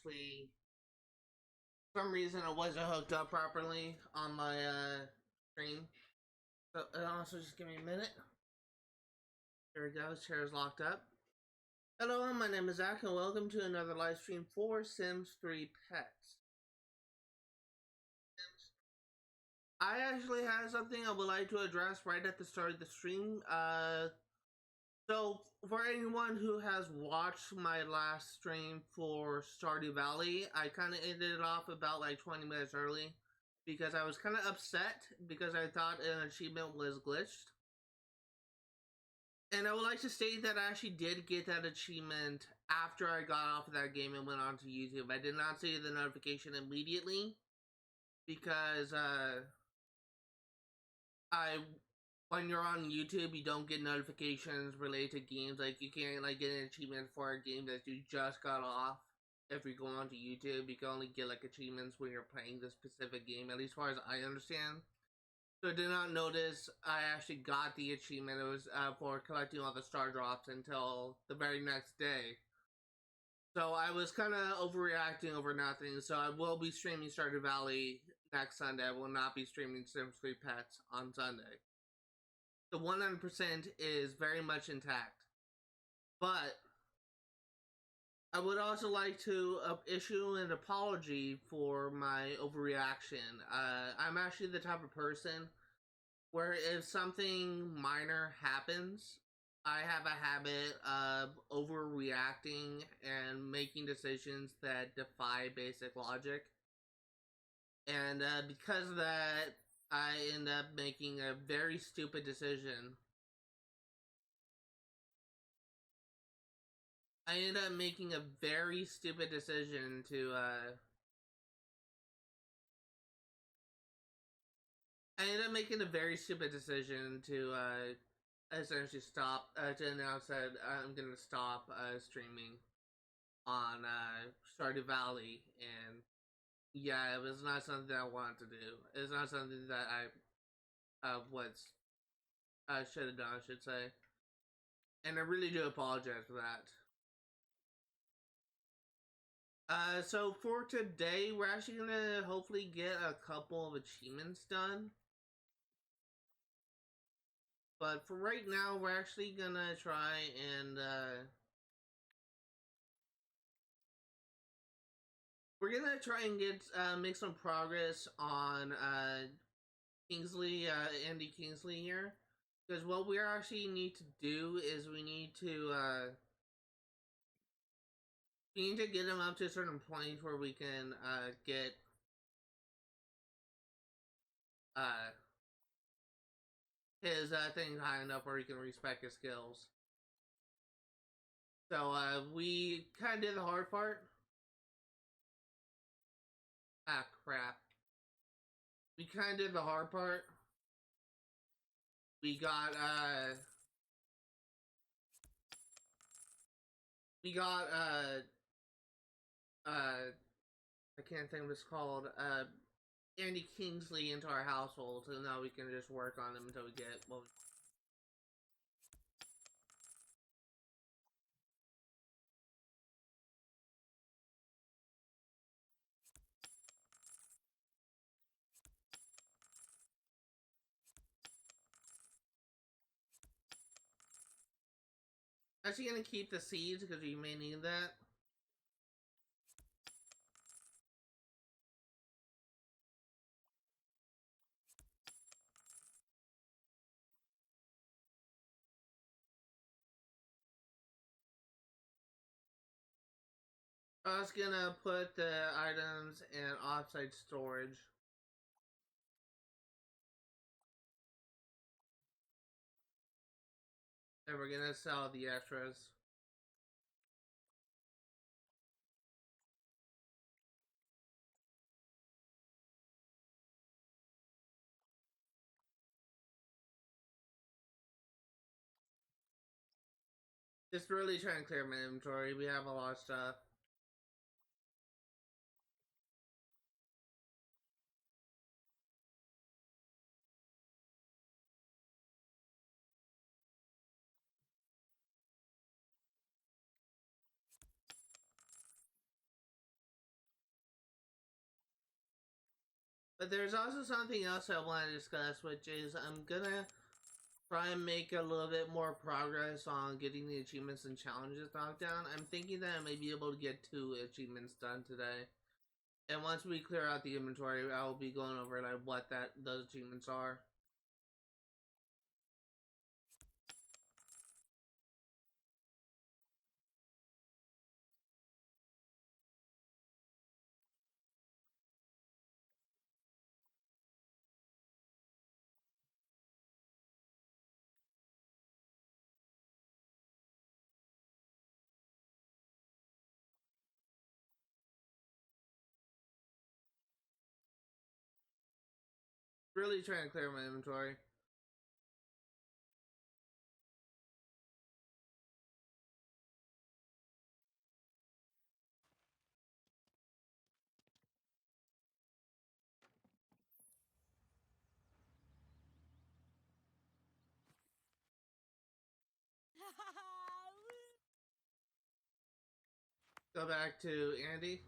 actually, for some reason, it wasn't hooked up properly on my stream. So, also, just give me a minute. There we go. Chair is locked up. Hello, my name is Zach, and welcome to another live stream for Sims 3 Pets. I actually have something I would like to address right at the start of the stream. So, for anyone who has watched my last stream for Stardew Valley, I kind of ended it off about like 20 minutes early because I was kind of upset because I thought an achievement was glitched. And I would like to state that I actually did get that achievement after I got off of that game and went on to YouTube. I did not see the notification immediately because when you're on YouTube, you don't get notifications related to games. Like, you can't like get an achievement for a game that you just got off. If you go onto YouTube, you can only get like achievements when you're playing this specific game, at least as far as I understand. So I did not notice I actually got the achievement. It was for collecting all the star drops until the very next day. So I was kind of overreacting over nothing. So I will be streaming Stardew Valley next Sunday. I will not be streaming Sims 3 Pets on Sunday. The 100% is very much intact. But I would also like to issue an apology for my overreaction. I'm actually the type of person where if something minor happens, I have a habit of overreacting and making decisions that defy basic logic. And because of that, I end up making a very stupid decision. I ended up making a very stupid decision to, essentially stop, to announce that I'm gonna stop, streaming on, Stardew Valley, and yeah, it was not something that I wanted to do. It's not something that I should have done, I should say. And I really do apologize for that. So for today, we're actually gonna hopefully get a couple of achievements done. But for right now, we're actually gonna try and, we're gonna try and get, make some progress on, Kingsley, Andy Kingsley here. Because what we actually need to do is we need to get him up to a certain point where we can, get, uh, his, thing high enough where he can respect his skills. So, we kind of did the hard part. Ah, crap. We kind of did the hard part. We got, I can't think what it's called, Andy Kingsley into our household, so now we can just work on him until we get, well, actually gonna keep the seeds because we may need that. I was gonna put the items in offsite storage. And we're gonna sell the extras. Just really trying to clear my inventory. We have a lot of stuff. But there's also something else I want to discuss, which is I'm gonna try and make a little bit more progress on getting the achievements and challenges knocked down. I'm thinking that I may be able to get 2 achievements done today. And once we clear out the inventory, I will be going over like what those achievements are. Really trying to clear my inventory. Go back to Andy.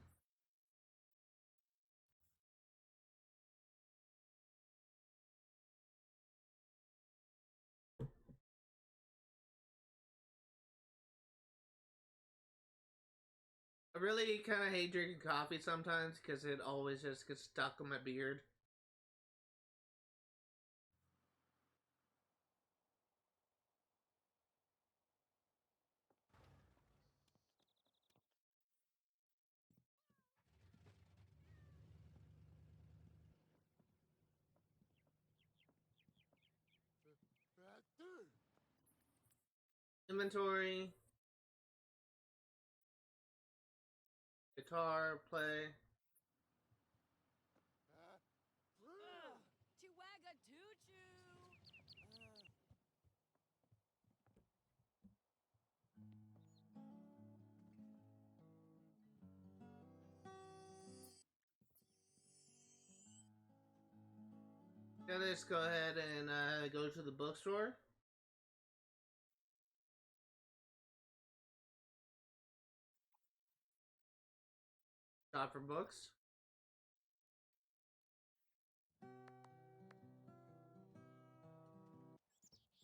I really kind of hate drinking coffee sometimes because it always just gets stuck on my beard. Inventory. Guitar, play. Chihuahua choo-choo. Yeah, let's go ahead and go to the bookstore. Shop for books. Lamb tied to corn. Wagner. Eshduaga.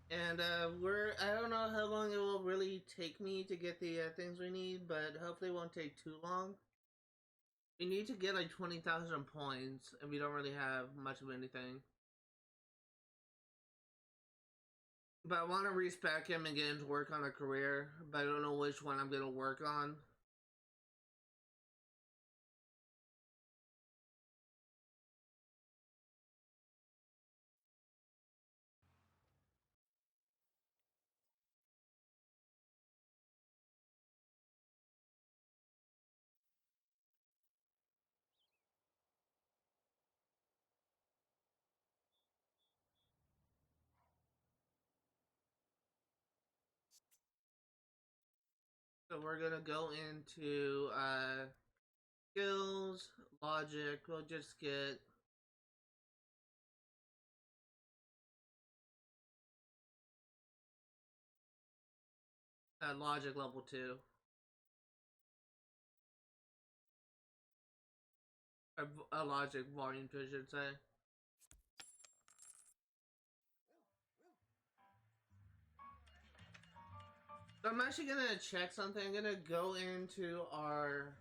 The folly god. And I don't know how long it will really take me to get the things we need, but hopefully it won't take too long. We need to get like 20,000 points, and we don't really have much of anything. But I want to respec him and get him to work on a career, but I don't know which one I'm going to work on. So we're going to go into skills, logic. We'll just get logic level 2. A logic volume 2, I should say. So I'm actually gonna check something. I'm gonna go into our.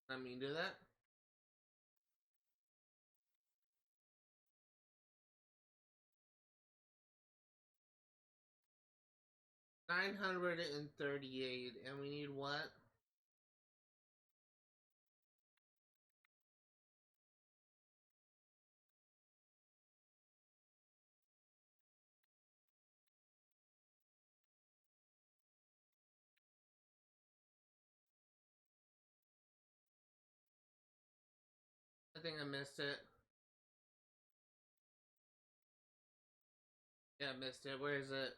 Let me do that. $938, and we need what? I think I missed it. Yeah, I missed it. Where is it?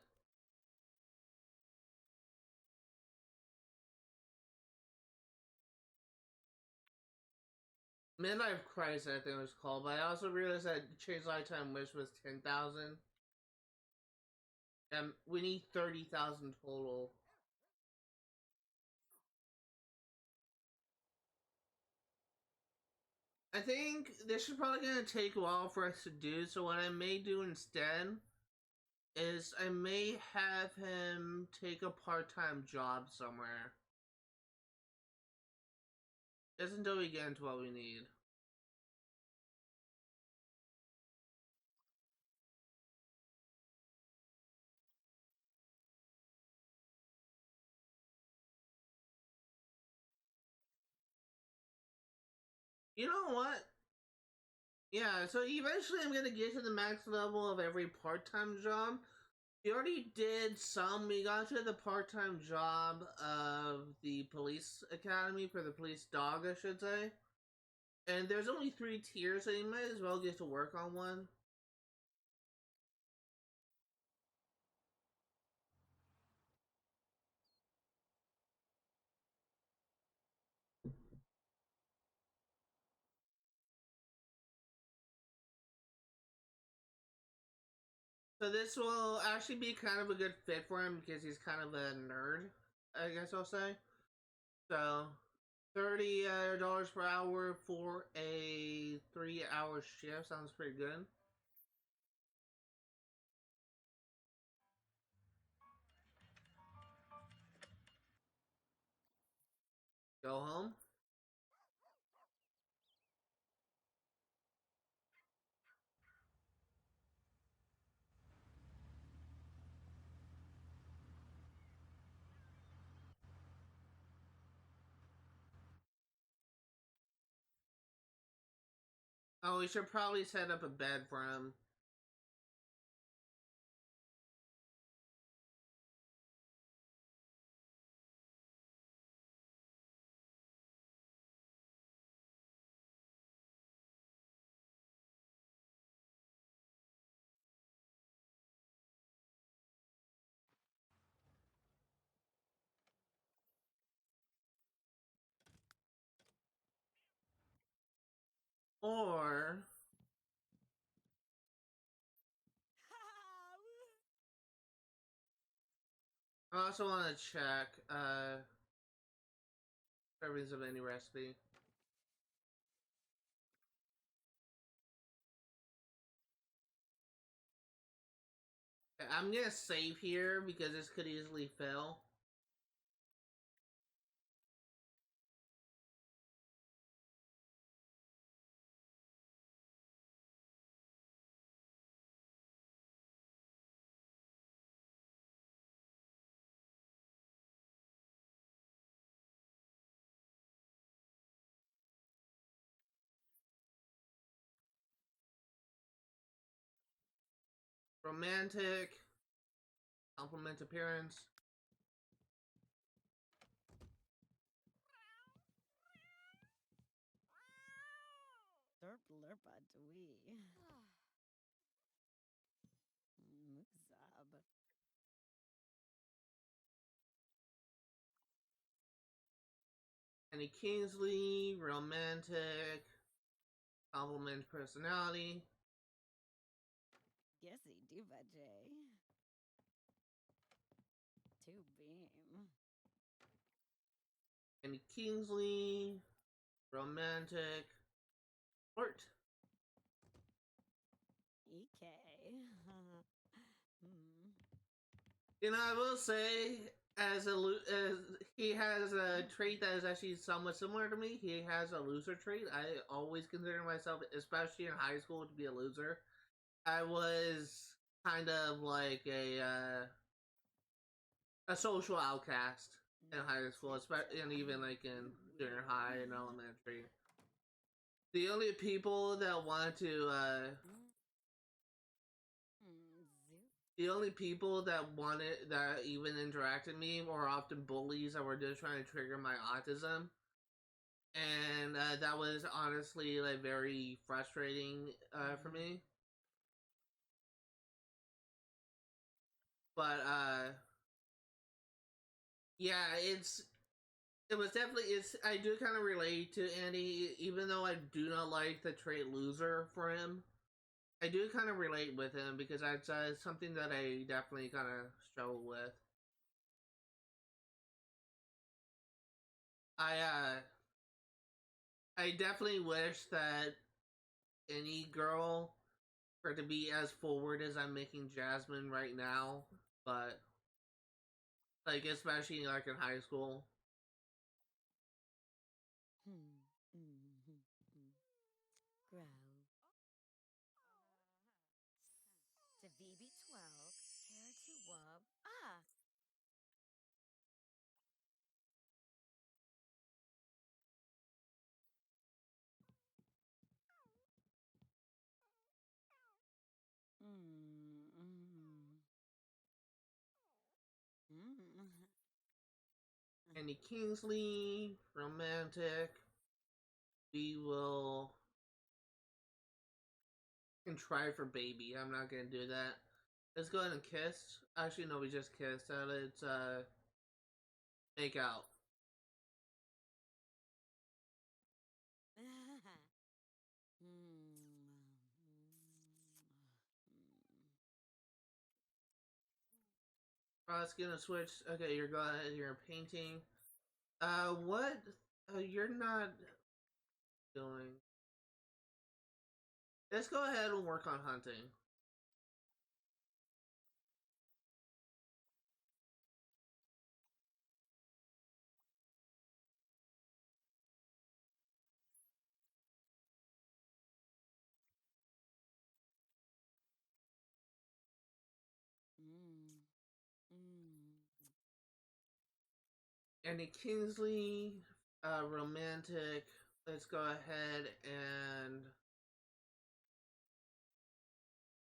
Midlife Crisis, I think it was called, but I also realized that Change Lifetime Wish was 10,000. And we need 30,000 total. I think this is probably going to take a while for us to do, so what I may do instead is I may have him take a part-time job somewhere. Just until we get into what we need. You know what? Yeah, so eventually I'm gonna get to the max level of every part-time job. We already did some. We got to the part-time job of the police academy for the police dog, I should say. And there's only 3 tiers, so you might as well get to work on one. So this will actually be kind of a good fit for him because he's kind of a nerd, I guess I'll say. So $30 per hour for a 3-hour shift sounds pretty good. Go home. Oh, we should probably set up a bed for him. Or I also want to check servings of any recipe. I'm gonna save here because this could easily fail. Romantic, compliment appearance. Derp lerpa dwee. Muzab. Annie Kingsley, romantic, compliment personality. Guessy diva J. Two beam. Annie Kingsley, romantic, flirt. EK. You know, I will say, as he has a trait that is actually somewhat similar to me. He has a loser trait. I always consider myself, especially in high school, to be a loser. I was kind of like a social outcast in high school, especially and even like in junior high and elementary. The only people that wanted to the only people that wanted that even interacted with me were often bullies that were just trying to trigger my autism, and that was honestly like very frustrating for me. But yeah, It was definitely it's. I do kind of relate to Andy, even though I do not like the trait loser for him. I do kind of relate with him because that's something that I definitely kind of struggle with. I definitely wish that any girl were to be as forward as I'm making Jasmine right now, but like especially like in high school. Hmm. Mm-hmm. Grow. To VB12, care to wub. Ah. Mm. Mm. Mm. Andy Kingsley, romantic. We will contrive for baby. I'm not gonna do that. Let's go ahead and kiss. Actually, no, we just kissed. Let's make out. Let's get a switch. Okay, you're going. You're painting. What? You're not doing. Let's go ahead and work on hunting. Mm. Mm. Andy Kingsley, romantic. Let's go ahead and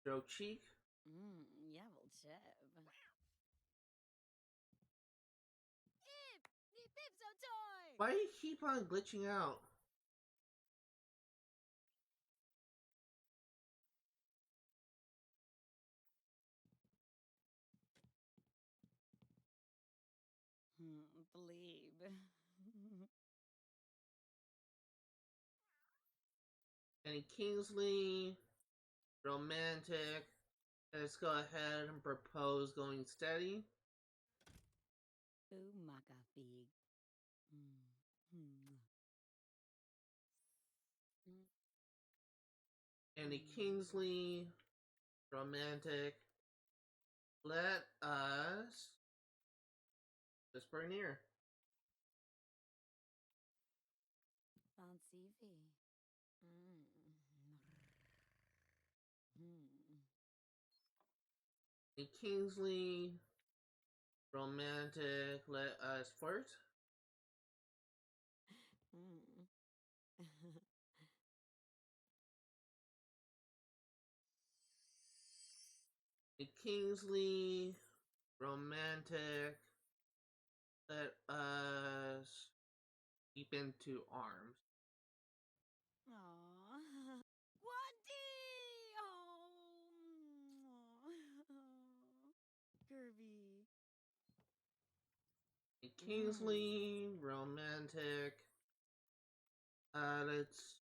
Joe Cheek. Yeah, well, Cheb. Ib! The Bibso toy! Why do you keep on glitching out? Believe. Andy Kingsley, romantic. Let's go ahead and propose going steady. Boo maka fig. Mm. Mm. Mm. Andy Mm. Kingsley, romantic. Let us whisper near. Fancy V. Mm. Mm. Andy Kingsley, romantic. Let us flirt. Mm. Andy Kingsley, romantic. Let us deep into arms. Aww. Wandy! Oh. Kirby. Mm. Kingsley, romantic. Let's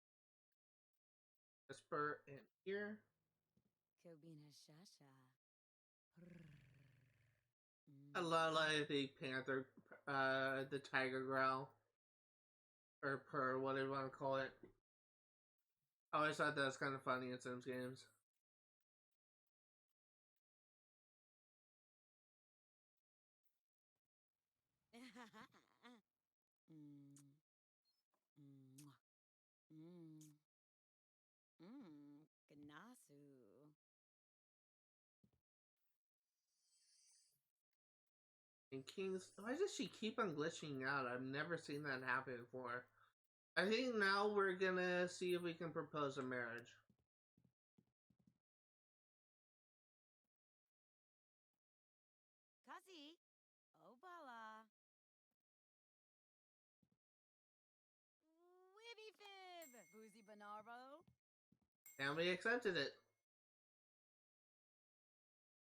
whisper in here. Kobina Shasha. I love Mm. like the panther, the tiger growl or purr, whatever you want to call it. I always thought that was kind of funny in Sims games. Mm. Mwah. Mm. Gnasu. And Kings, why does she keep on glitching out? I've never seen that happen before. I think now we're gonna see if we can propose a marriage. Kazi. Obala. Wibby fib. Boozy Bonaro. And we accepted it.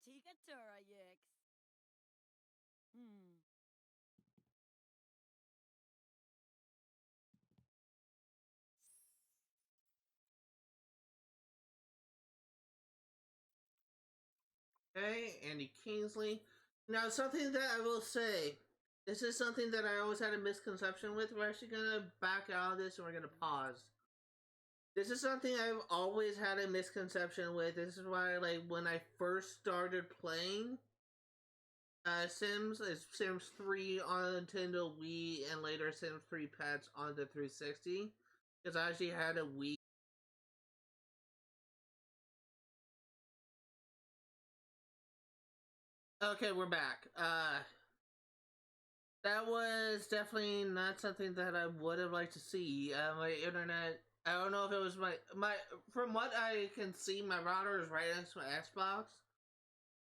Tika Tura Yix. Hmm. Okay, Andy Kingsley. Now, something that I will say, this is something that I always had a misconception with. We're actually gonna back out of this and we're gonna pause. This is something I've always had a misconception with. This is why, like, when I first started playing Sims, it's Sims 3 on Nintendo Wii and later Sims 3 Pets on the 360. Because I actually had a Wii. Okay, we're back. That was definitely not something that I would have liked to see. My internet. I don't know if it was my. From what I can see, my router is right next to my Xbox.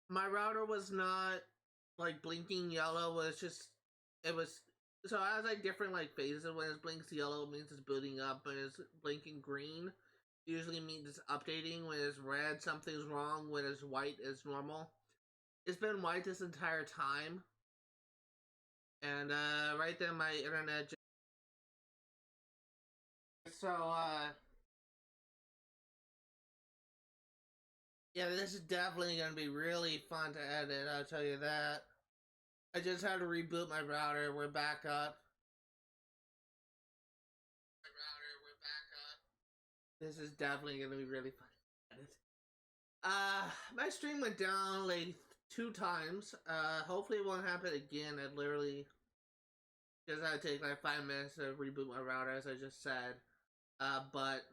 My router was not like blinking yellow. Was just it was. So I has like different like phases. When it blinks yellow, it means it's booting up. When it's blinking green, usually means it's updating. When it's red, something's wrong. When it's white, it's normal. It's been white this entire time. And right then my internet just so yeah, this is definitely gonna be really fun to edit, I'll tell you that. I just had to reboot my router, we're back up. This is definitely gonna be really fun to edit. My stream went down like 2 times. Hopefully it won't happen again. I literally just had to take like 5 minutes to reboot my router as I just said. But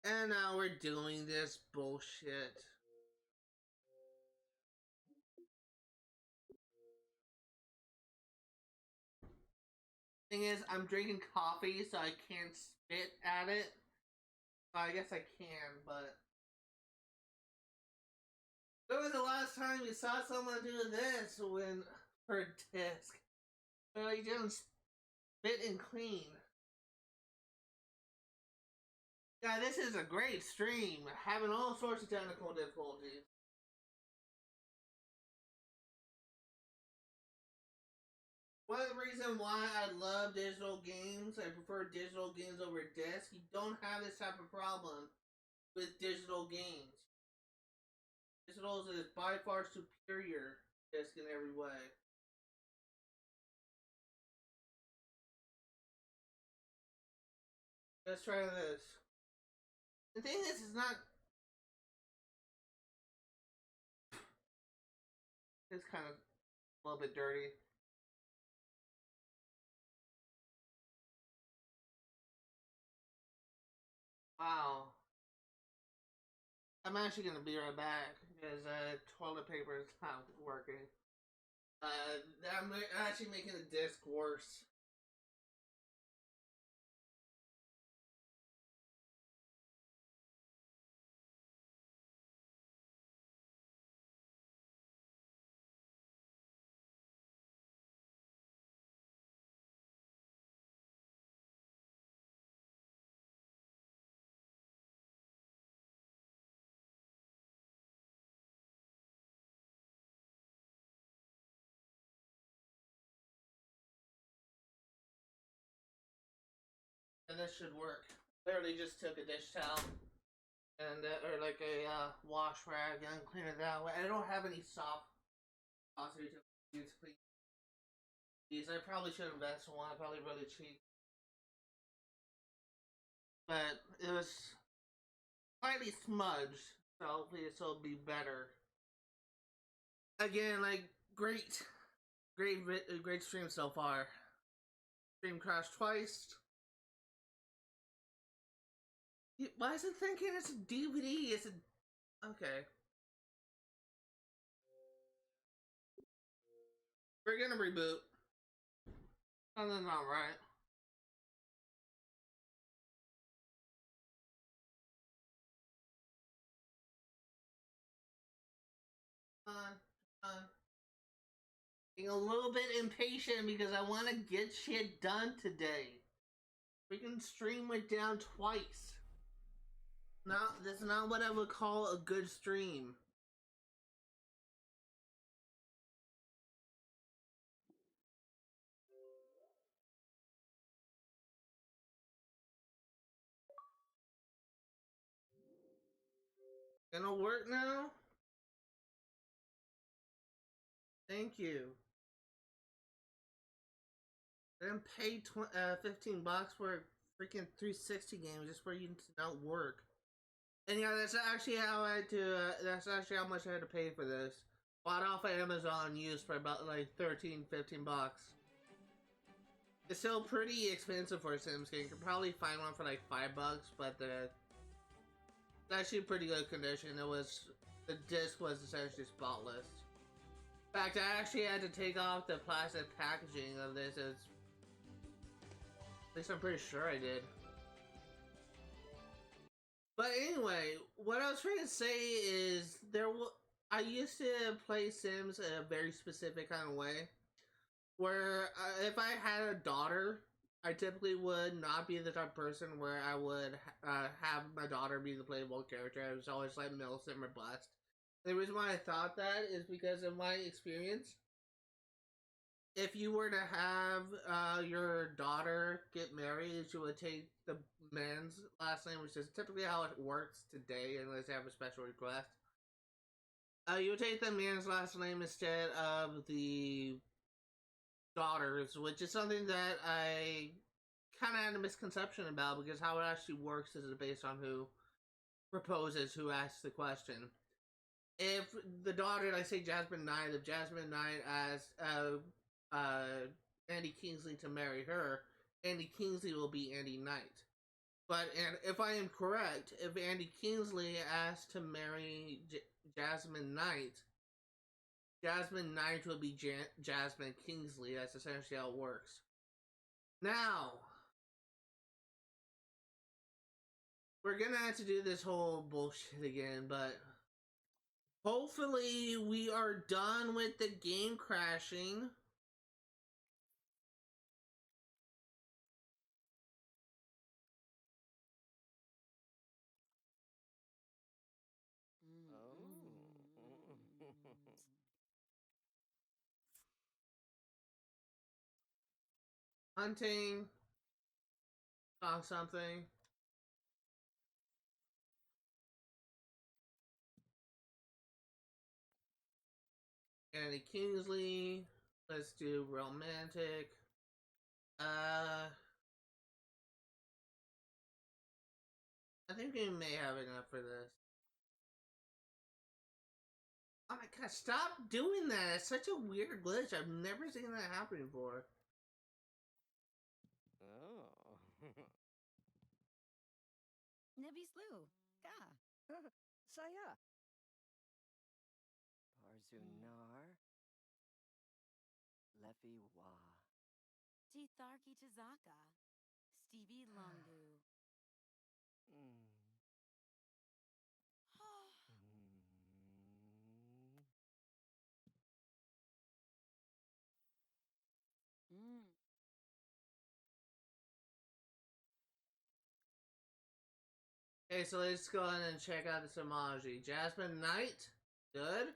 and now we're doing this bullshit. Thing is, I'm drinking coffee, so I can't spit at it. I guess I can, but when was the last time you saw someone do this when for a disc? Well, you didn't spit and clean. Yeah, this is a great stream. Having all sorts of technical difficulties. One reason why I love digital games, I prefer digital games over disc. You don't have this type of problem with digital games. Digital is by far superior disc in every way. Let's try this. The thing is, it's not. It's kind of a little bit dirty. Wow. I'm actually gonna be right back because toilet paper is not working. I'm actually making the disc worse. And this should work. Literally just took a dish towel and or like a wash rag and clean it that way. I don't have any soft saucer to use clean these. I probably should invest in one. Probably really cheap, but it was slightly smudged, so hopefully this will be better. Again, like great stream so far. Stream crashed twice. Why is it thinking it's a DVD? It's a okay. We're gonna reboot. Something's not right. Uh, being a little bit impatient because I want to get shit done today. Freaking stream went down twice. Not that's not what I would call a good stream. Gonna work now? Thank you. Then pay 15 bucks for a freaking 360 game just for you to not work. And yeah, that's actually how I had to. That's actually how much I had to pay for this. Bought off of Amazon used for about like 13, 15 bucks. It's still pretty expensive for a Sims game. You can probably find one for like $5, but it's actually pretty good condition. The disc was essentially spotless. In fact, I actually had to take off the plastic packaging of this. At least I'm pretty sure I did. But anyway, what I was trying to say is I used to play Sims in a very specific kind of way, where if I had a daughter, I typically would not be the type of person where I would have my daughter be the playable character. I was always like Millicent or Blessed. The reason why I thought that is because in my experience, if you were to have your daughter get married, she would take the man's last name, which is typically how it works today, unless you have a special request. You would take the man's last name instead of the daughter's, which is something that I kind of had a misconception about because how it actually works is based on who proposes, who asks the question. If the daughter, like say Jasmine Knight, if Jasmine Knight asks Andy Kingsley to marry her, Andy Kingsley will be Andy Knight. But and if I am correct, if Andy Kingsley asks to marry Jasmine Knight, Jasmine Knight will be Jasmine Kingsley. That's essentially how it works. Now, we're gonna have to do this whole bullshit again, but hopefully we are done with the game crashing. Hunting, found something. Andy Kingsley. Let's do romantic. I think we may have enough for this. Oh my god, stop doing that! It's such a weird glitch. I've never seen that happen before. Nebby Slew. Ka. Saya. Mm. Parzunar. Lefi Wa. Titharki Chizaka. Stevie Longu. Mm. Okay, so let's go ahead and check out this emoji. Jasmine Knight. Good.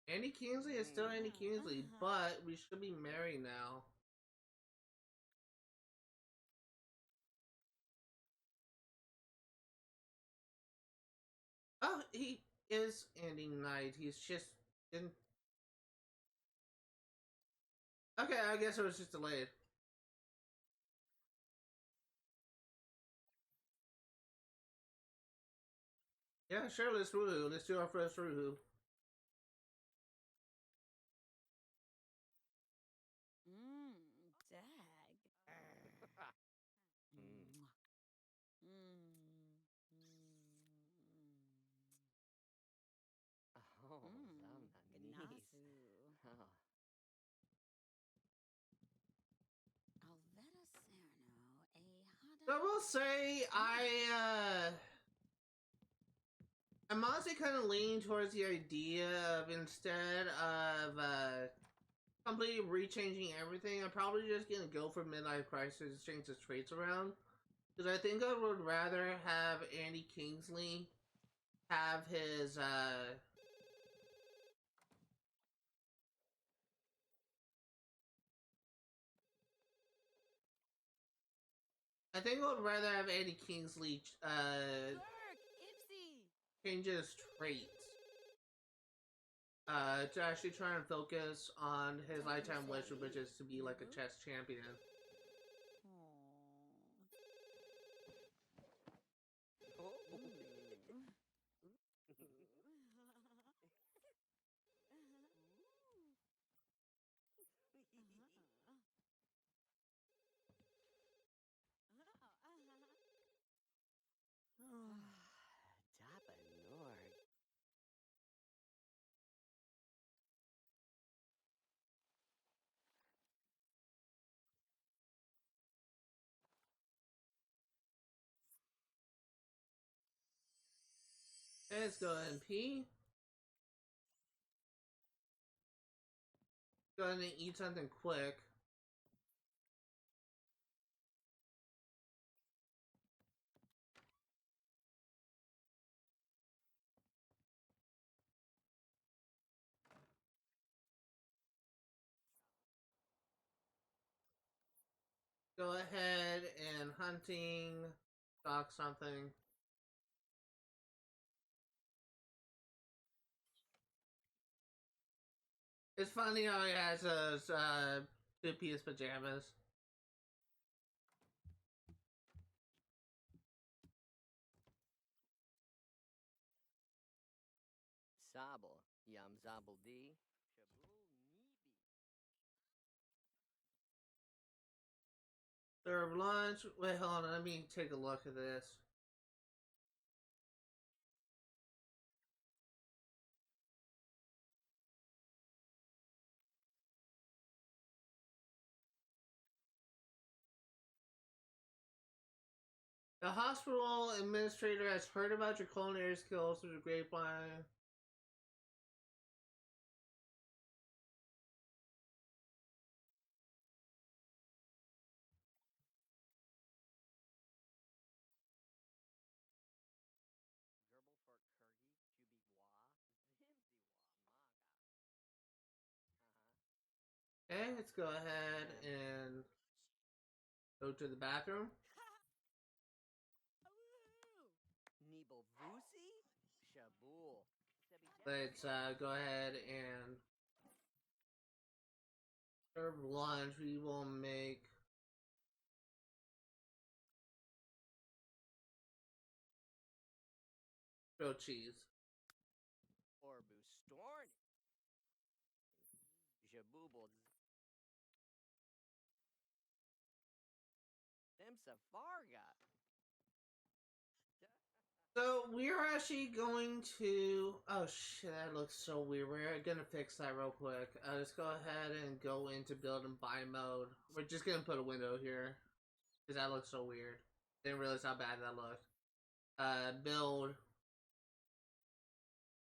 Andy Kingsley is still Andy Kingsley, but we should be married now. Oh, he is Andy Knight. He's just in. Okay, I guess it was just delayed. Yeah, sure, let's woohoo. Let's do our first woohoo. Dag. Gnasu. Alveda Cerno. A Hada. So I will say I'm honestly kind of leaning towards the idea of instead of completely rechanging everything, I'm probably just gonna go for Midlife Crisis, change the traits around. Because I think I would rather have Andy Kingsley have his I think I would rather have Eddie Kingsley change his traits. To actually try and focus on his lifetime wish, which is to be like a chess champion. Let's go ahead and pee. Go ahead and eat something quick. Go ahead and hunting, stock something. It's funny how he has those two-piece pajamas. Sable, yam zabble d. Serve lunch. Wait, hold on. Let me take a look at this. The hospital administrator has heard about your culinary skills through the grapevine. Okay, let's go ahead and go to the bathroom. Let's go ahead and serve lunch. We will make grilled cheese. So we're actually going to. Oh shit, that looks so weird. We're gonna fix that real quick. Let's go ahead and go into build and buy mode. We're just gonna put a window here because that looks so weird. Didn't realize how bad that looked. Build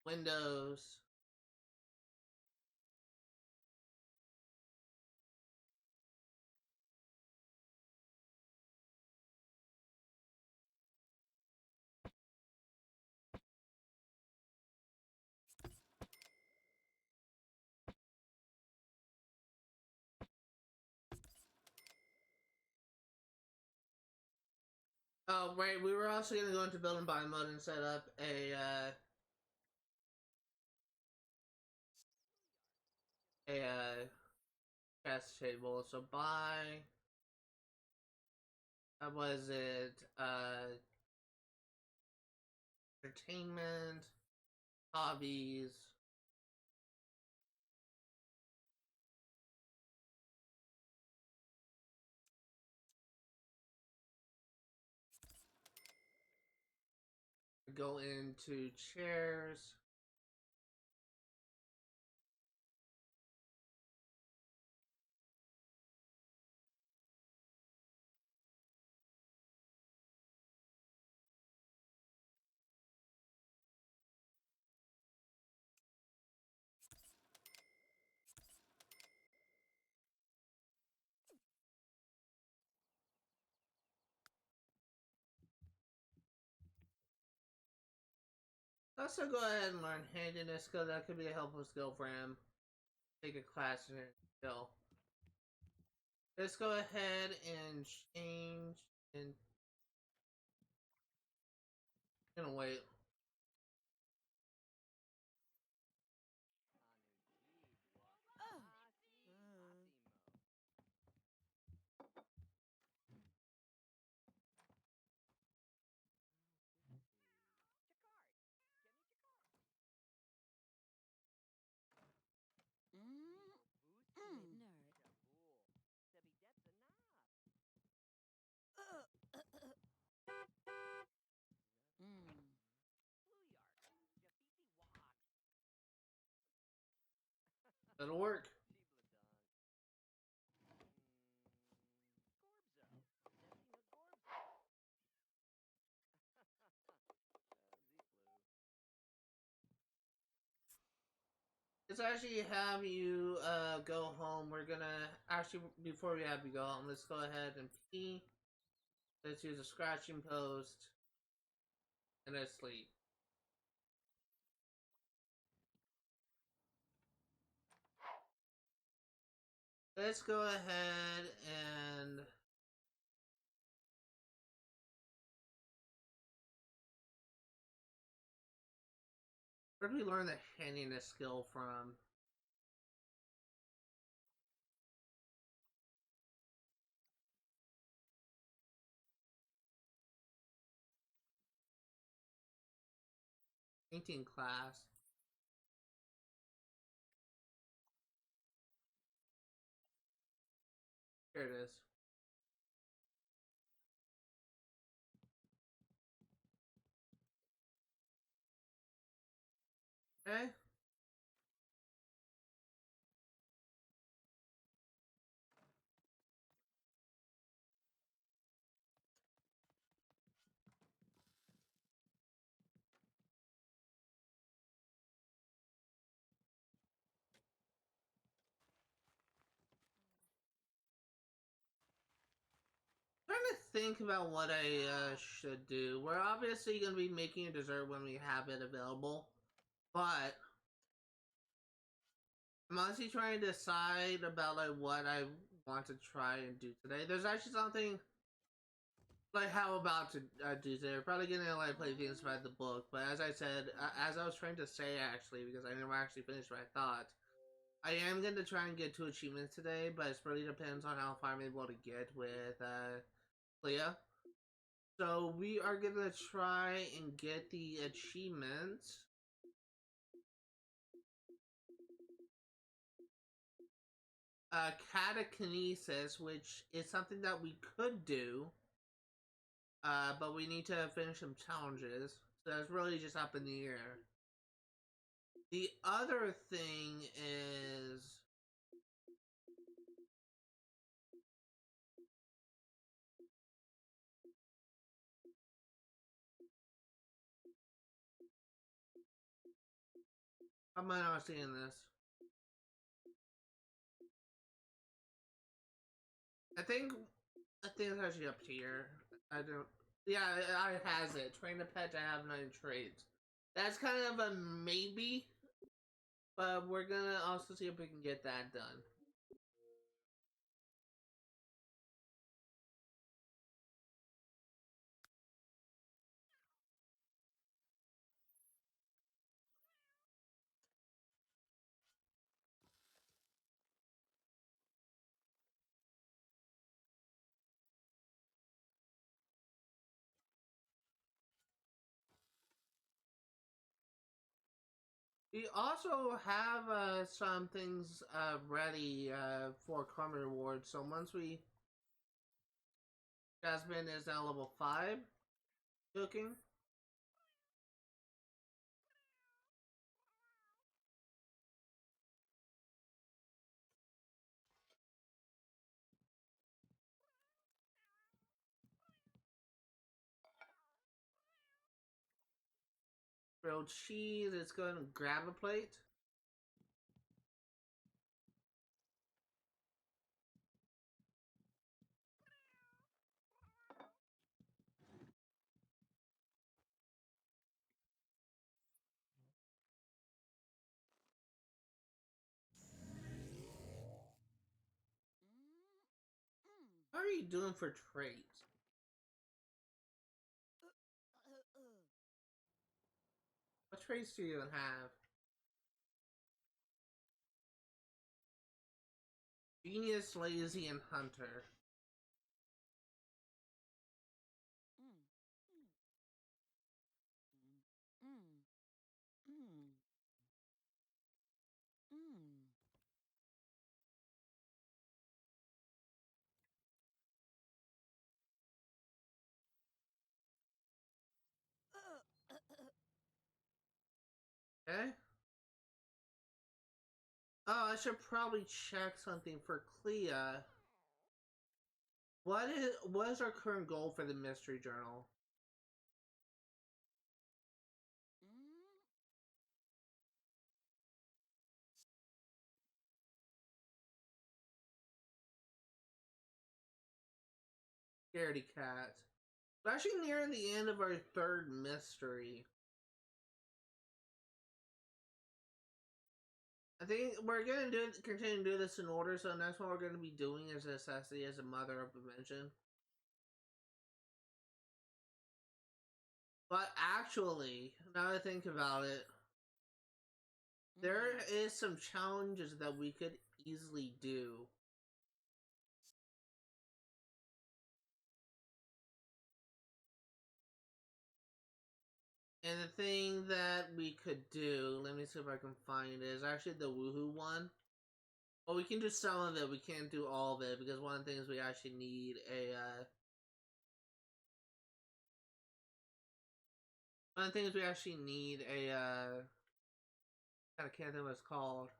windows. Oh right, we were also gonna go into build and buy mode and set up a chess table. So buy. How was it? Entertainment, hobbies. Go into chairs. Also, go ahead and learn handiness because that could be a helpful skill for him. Take a class in it still. Let's go ahead and change into Gonna wait. That'll work. Let's actually have you go home. We're gonna actually before we have you go home, let's go ahead and pee. Let's use a scratching post and then sleep. Let's go ahead and where did we learn the handiness skill from? Painting class. Here it is. Okay. Trying to think about what I should do. We're obviously going to be making a dessert when we have it available, but I'm honestly trying to decide about like what I want to try and do today. There's actually something like how about to do today. We're probably gonna like play games by the book, but as I said, as I was trying to say actually, because I never actually finished my thought, I am going to try and get 2 achievements today, but it really depends on how far I'm able to get with Leah. So we are gonna try and get the achievements. Catakinesis, which is something that we could do, but we need to finish some challenges. So that's really just up in the air. The other thing is how am I not seeing this? I think it's actually up here. I don't. Yeah, it has it. Train a pet to have 9 traits. That's kind of a maybe, but we're gonna also see if we can get that done. We also have some things ready for karma rewards. So once we Jasmine is now level 5 cooking. Grilled cheese. It's going to grab a plate. How are you doing for traits? traits do you even have? Genius, lazy, and hunter. Mm. Mm. Mm. Mm. Okay. Oh, I should probably check something for Clea. What is our current goal for the mystery journal? Mm. Scaredy cat. We're actually nearing the end of our third mystery. I think we're gonna continue to do this in order. So next one we're gonna be doing is necessity as a mother of invention. But actually, now that I think about it, there Mm. is some challenges that we could easily do. And the thing that we could do, let me see if I can find it, is actually the woohoo one. Well, we can do some of it. We can't do all of it because one of the things we actually need one of the things we actually need I can't think what it's called.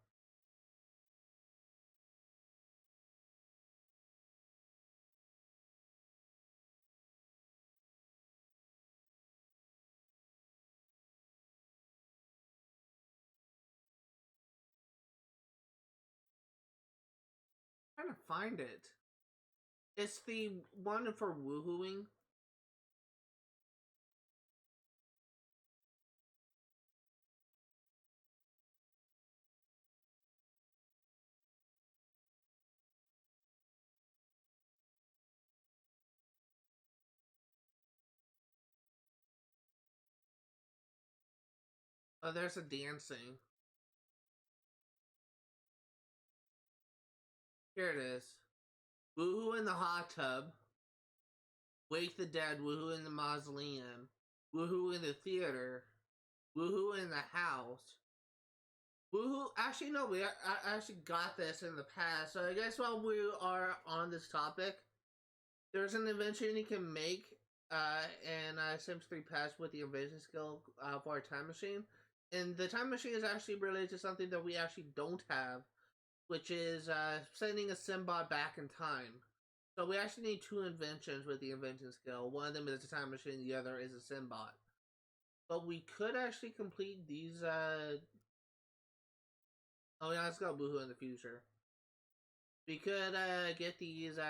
I'm trying to find it. It's the one for woohooing. Oh, there's a dancing. Here it is. Woohoo in the hot tub. Wake the dead. Woohoo in the mausoleum. Woohoo in the theater. Woohoo in the house. Woohoo! Actually, no. I actually got this in the past. So I guess while we are on this topic, there's an invention you can make in Sims 3 Patch with the invention skill for a time machine. And the time machine is actually related to something that we actually don't have, which is sending a Simbot back in time. So we actually need two inventions with the invention skill. One of them is a time machine, the other is a Simbot. But we could actually complete these. Oh yeah, let's go Boohoo in the future. We could get these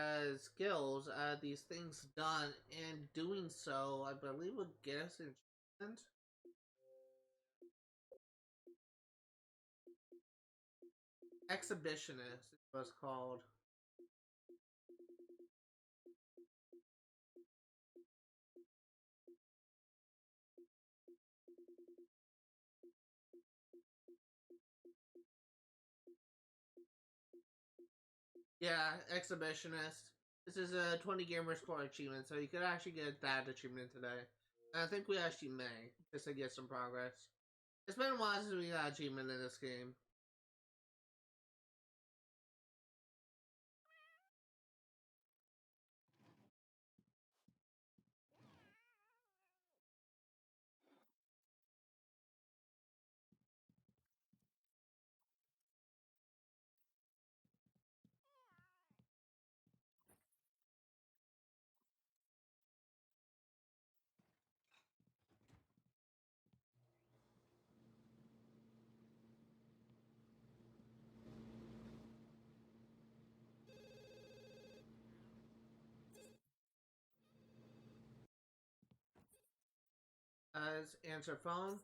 skills, these things done, and doing so, I believe, would get us enchantment. Exhibitionist is what it's called. Yeah, Exhibitionist. This is a 20 gamer score achievement, so you could actually get that achievement today. And I think we actually may, just to get some progress. It's been a while since we got achievement in this game. Let's answer phone.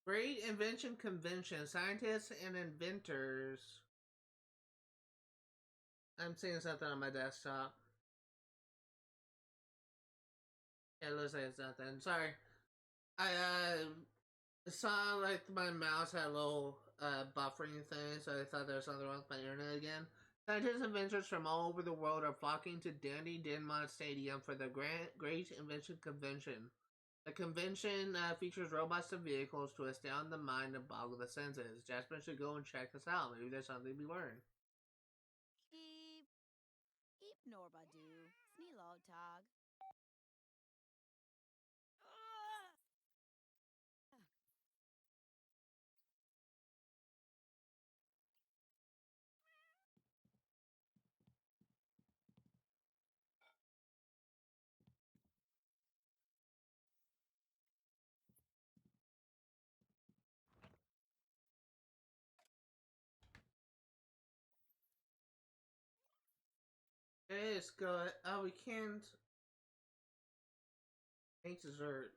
Great Invention Convention. Scientists and inventors I'm seeing something on my desktop. Yeah, it looks like it's nothing. Sorry. I saw like my mouse had a little buffering thing, so I thought there was something wrong with my internet again. Scientists and inventors from all over the world are flocking to Dandy Denmark Stadium for the Great Invention Convention. The convention features robots and vehicles to astound the mind and boggle the senses. Jasmine should go and check this out. Maybe there's something to be learned. Keep, keep Norbadu, Sneelog Tog. Hey, let's go. Oh, we can't make dessert.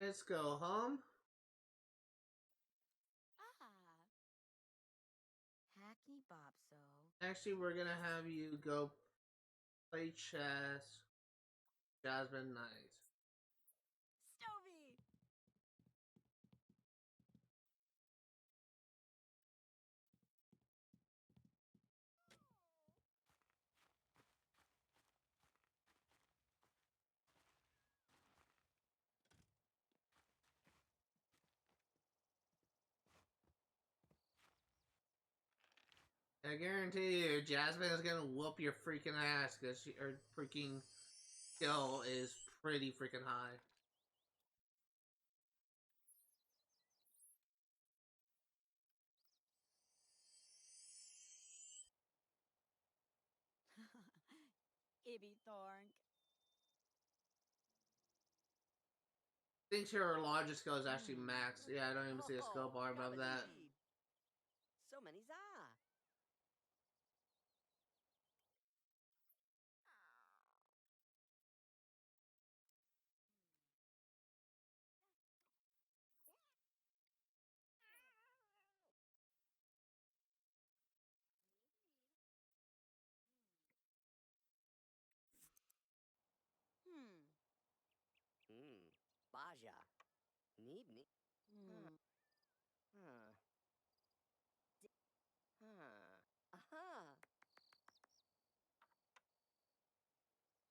Let's go home. Ah, Hackney Bobso. Actually, we're gonna have you go play chess. Jasmine Knight. Stovey! I guarantee you, Jasmine is gonna whoop your freaking ass because her freaking skill is pretty freaking high. Ibby Thornk. I think her largest skill is actually max. Yeah, I don't even see a skill bar above that. Kabadee. So many za. Hmm. Baja. Neebney. Hmm. Huh. Huh. Aha.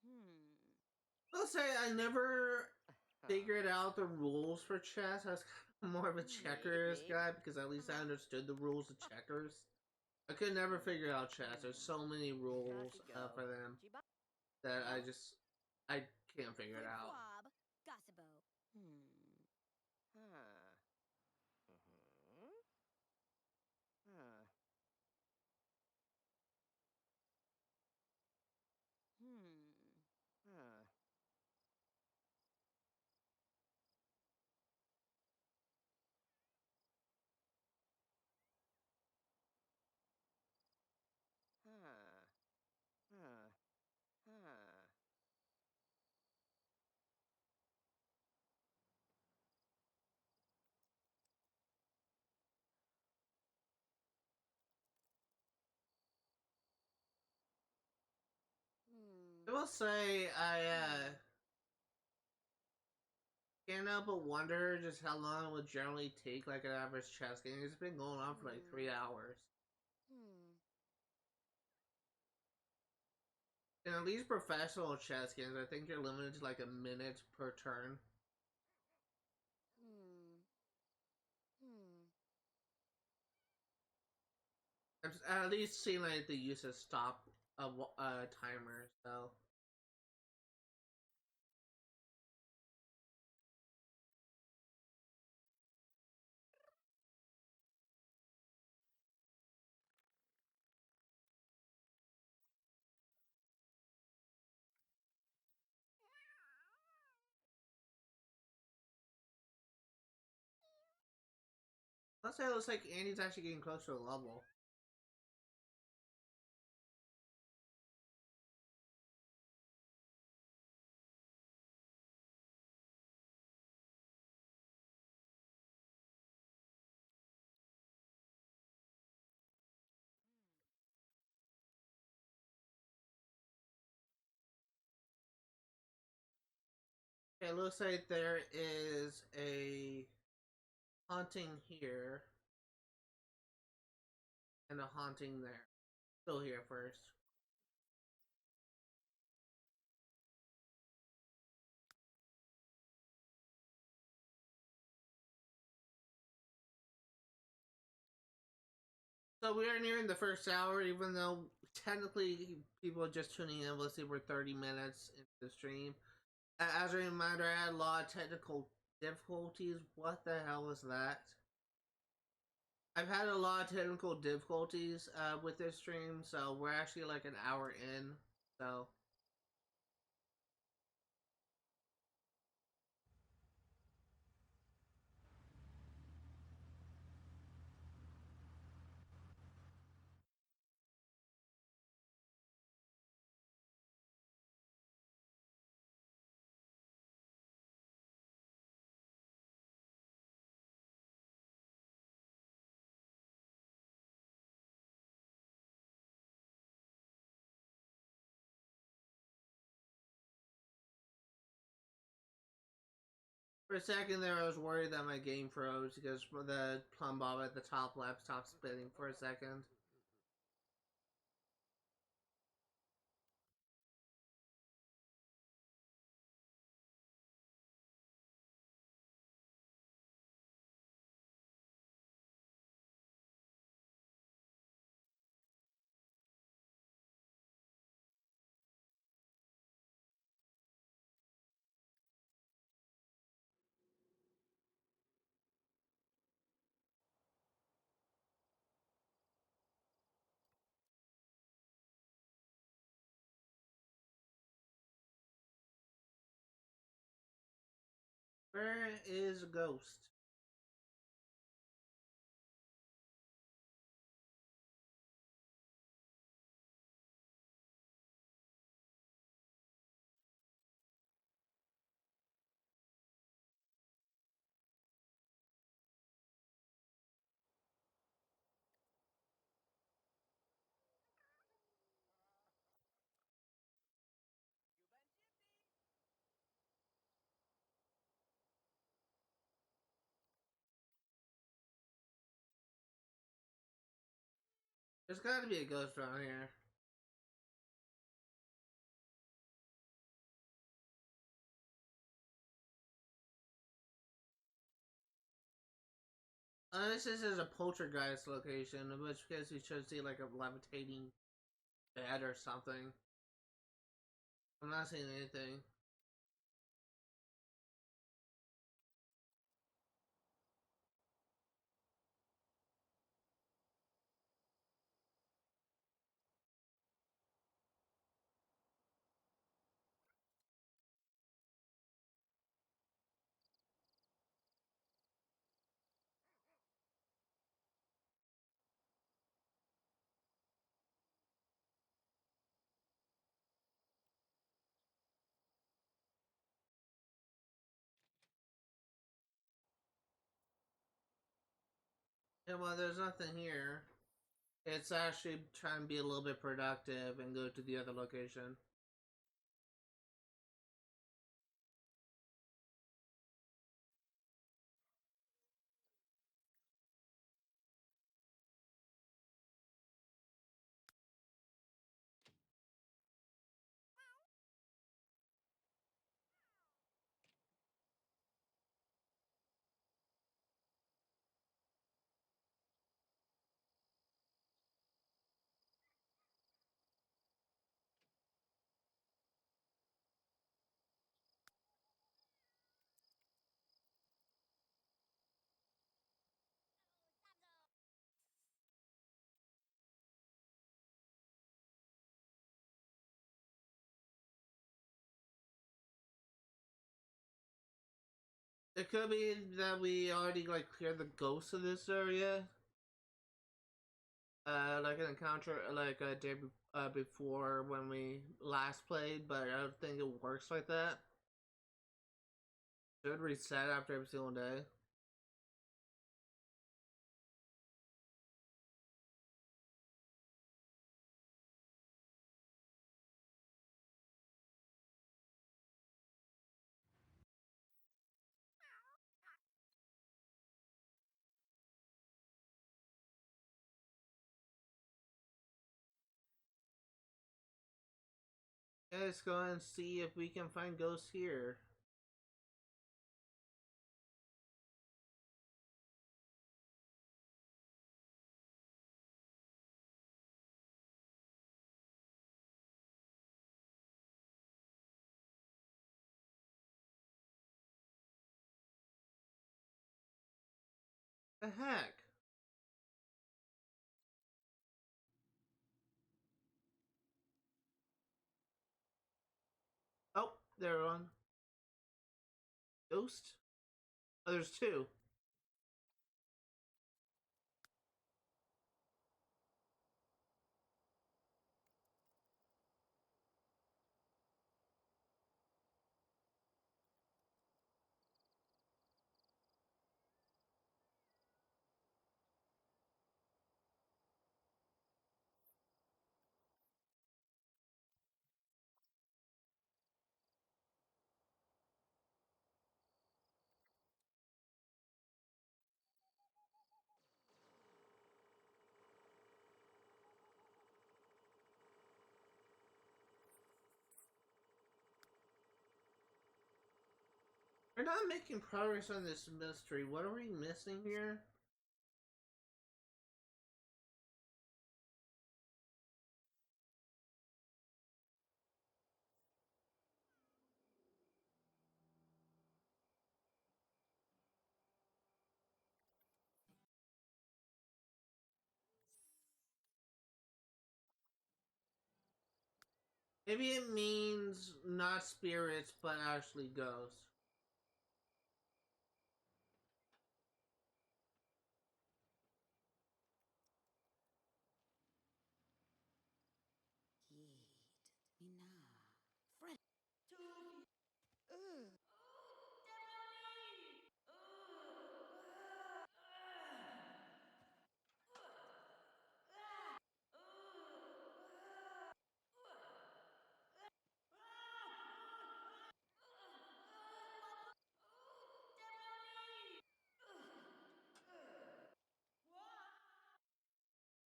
Hmm. I'll say I never figured out the rules for chess. I was kind of more of a checkers Maybe. guy because at least I understood the rules of checkers. I could never figure out chess. There's so many rules Coffee go. for them Jiba. that Huh? I can't figure it out. Quib Gossabo. Hmm. Huh. Mm-hmm. Huh. Hmm. Huh. Huh. Huh. Huh. Hmm. I will say Hmm. can't help but wonder just how long it would generally take like an average chess game. It's been going on for like Hmm. 3 hours. Hmm. And at least professional chess games, I think you're limited to like a minute per turn. Hmm. Hmm. I've at least seen like the use of stop a timer. So let's say it looks like Andy's actually getting close to a level. Okay, it looks like there is a haunting here and a haunting there. Go here first. So we are nearing the first hour, even though technically people just tuning in. Let's say we're 30 minutes into the stream. As a reminder, I had a lot of technical difficulties. What the hell was that? I've had a lot of technical difficulties with this stream, so we're actually like an hour in. So for a second there, I was worried that my game froze because the plumb bob at the top left stopped spinning for a second. Where is Ghost? There's got to be a ghost around here. Unless this is a poltergeist location, in which case you should see like a levitating bed or something. I'm not seeing anything. Yeah, well, there's nothing here. It's actually trying to be a little bit productive and go to the other location. It could be that we already like cleared the ghosts of this area. Like an encounter like a day before when we last played, but I don't think it works like that. Should reset after every single day. Let's go and see if we can find ghosts here. The heck? Oh, there one. Ghost? Oh, there's two. We're not making progress on this mystery. What are we missing here? Maybe it means not spirits, but actually ghosts. Yeet. Me nah. Friend. Ugh.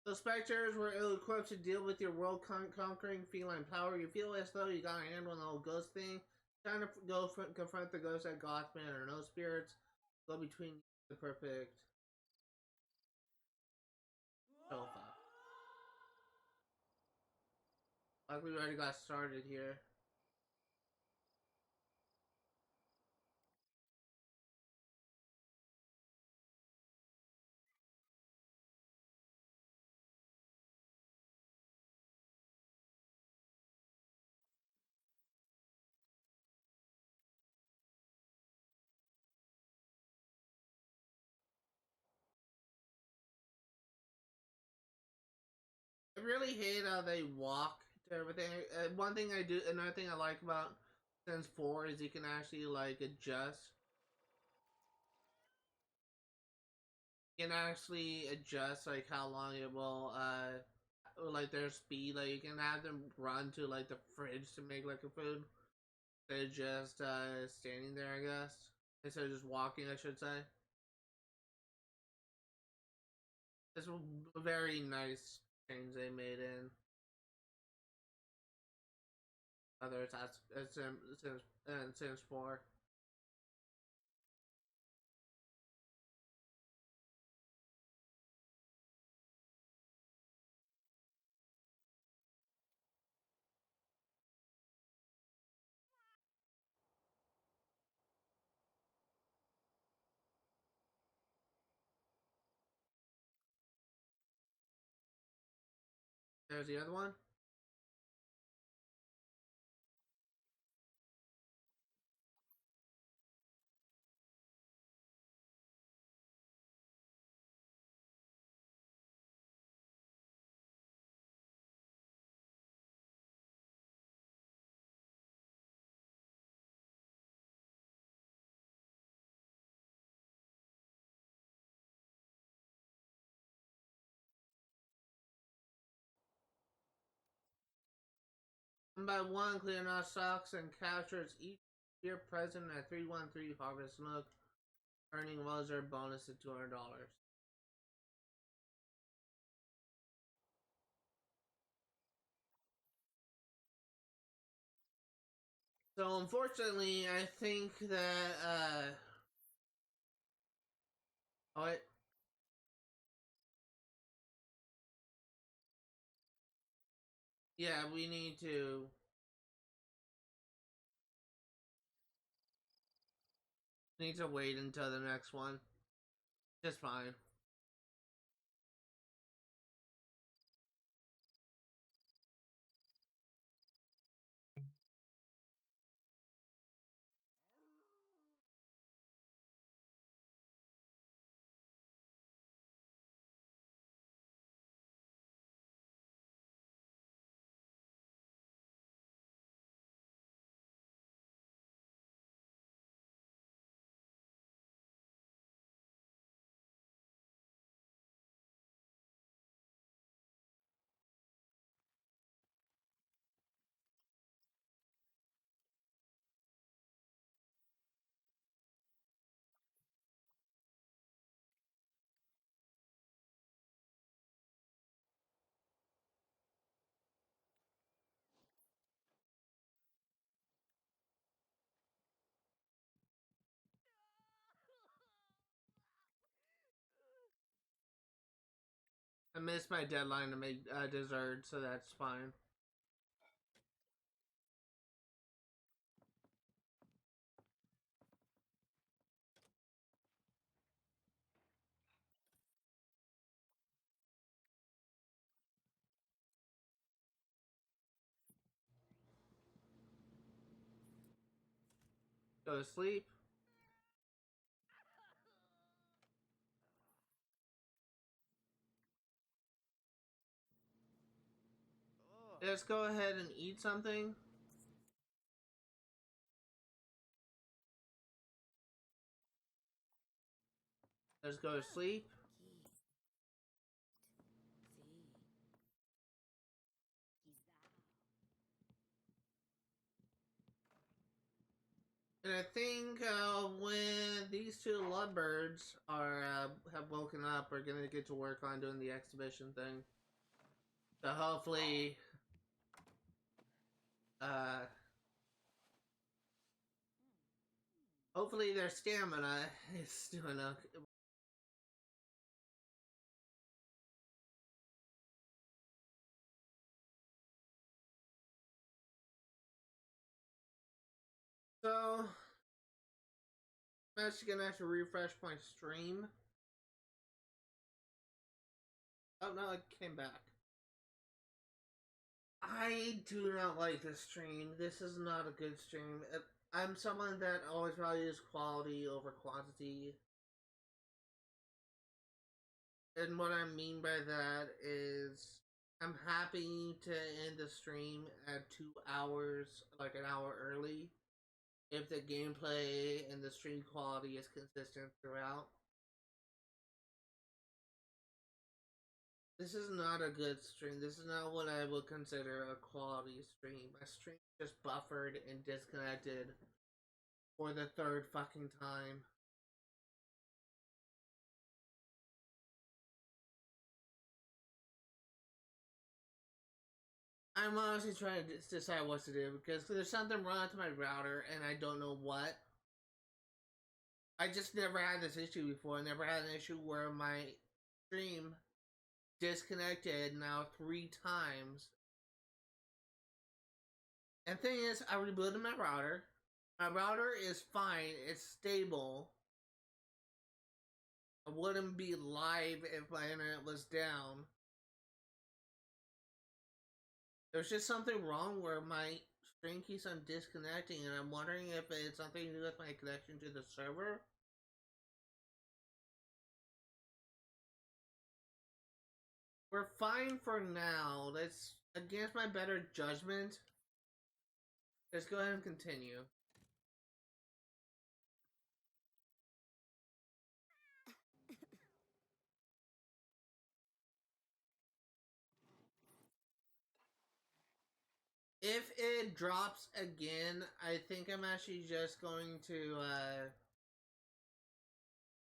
The specters were ill-equipped to deal with your world-conquering feline power. You feel as though you got a handle on the whole ghost thing. Trying to go confront the ghosts at Gothman or no spirits. Go between the perfect. Oh fuck. Luckily we already got started here. I really hate how they walk to everything. One thing I do, another thing I like about Sims 4 is you can actually like adjust. You can actually adjust like how long it will, like their speed. Like you can have them run to like the fridge to make like a food. They're just standing there, I guess. Instead of just walking, I should say. It's a very nice change they made in other Sims 4. There's the other one. One by one, clear enough stocks and captures each year present at 313 Harvest Nook, earning Wuzzer bonus of $200. So unfortunately, I think that oh, yeah, we need to wait until the next one. Just fine. I missed my deadline to make dessert, so that's fine. Go to sleep. Oh. Let's go ahead and eat something. Let's go to sleep. Key. See. Kizao. And I think when these two lovebirds are have woken up, we're gonna get to work on doing the exhibition thing. So uh, hopefully their stamina is doing okay. So I'm actually gonna have to refresh my stream. Oh no, it came back. I do not like this stream. This is not a good stream. I'm someone that always values quality over quantity. And what I mean by that is I'm happy to end the stream at 2 hours, like an hour early, if the gameplay and the stream quality is consistent throughout. This is not a good stream. This is not what I would consider a quality stream. My stream just buffered and disconnected for the third fucking time. I'm honestly trying to decide what to do because there's something wrong with my router and I don't know what. I just never had this issue before. I never had an issue where my stream disconnected now 3 times. And thing is, I rebooted my router. My router is fine. It's stable. I wouldn't be live if my internet was down. There's just something wrong where my stream keeps on disconnecting, and I'm wondering if it's something to do with my connection to the server. We're fine for now. That's against my better judgment. Let's go ahead and continue. If it drops again, I think I'm actually just going to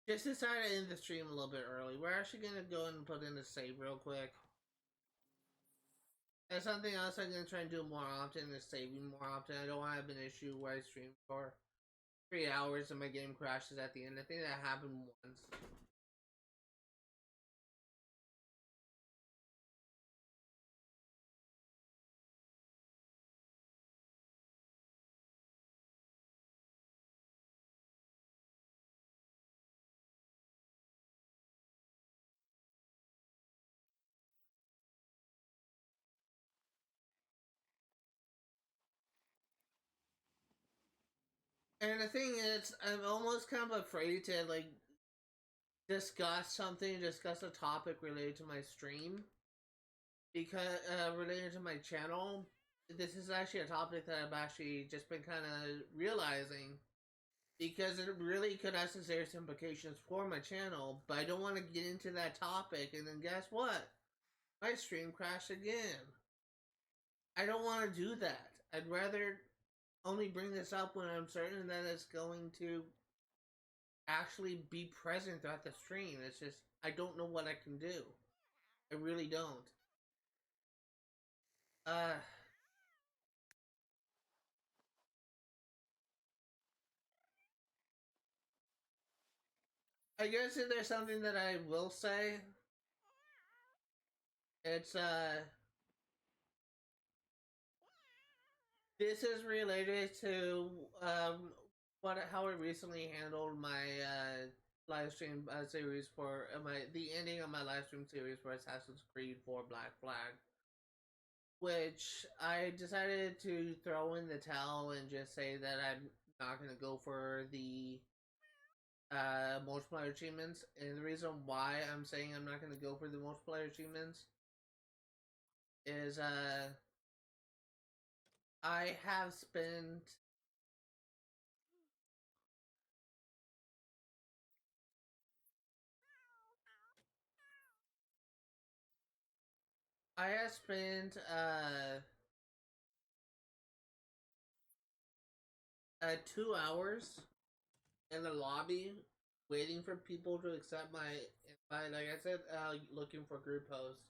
just decide to end the stream a little bit early. We're actually gonna go and put in a save real quick. And something else I'm gonna try and do more often is saving more often. I don't want to have an issue where I stream for 3 hours and my game crashes at the end. I think that happened once. And the thing is, I'm almost kind of afraid to like discuss a topic related to my stream because related to my channel. This is actually a topic that I've actually just been kind of realizing because it really could have some serious implications for my channel. But I don't want to get into that topic, and then guess what? My stream crashed again. I don't want to do that. I'd rather only bring this up when I'm certain that it's going to actually be present throughout the stream. It's just I don't know what I can do. I really don't. Uh I guess if there's something that I will say, it's this is related to what how I recently handled my live stream series for my the ending of my live stream series for Assassin's Creed 4 Black Flag, which I decided to throw in the towel and just say that I'm not gonna go for the multiplayer achievements. And the reason why I'm saying I'm not gonna go for the multiplayer achievements is I have spent I have spent 2 hours in the lobby waiting for people to accept my invite. Like I said, looking for group hosts.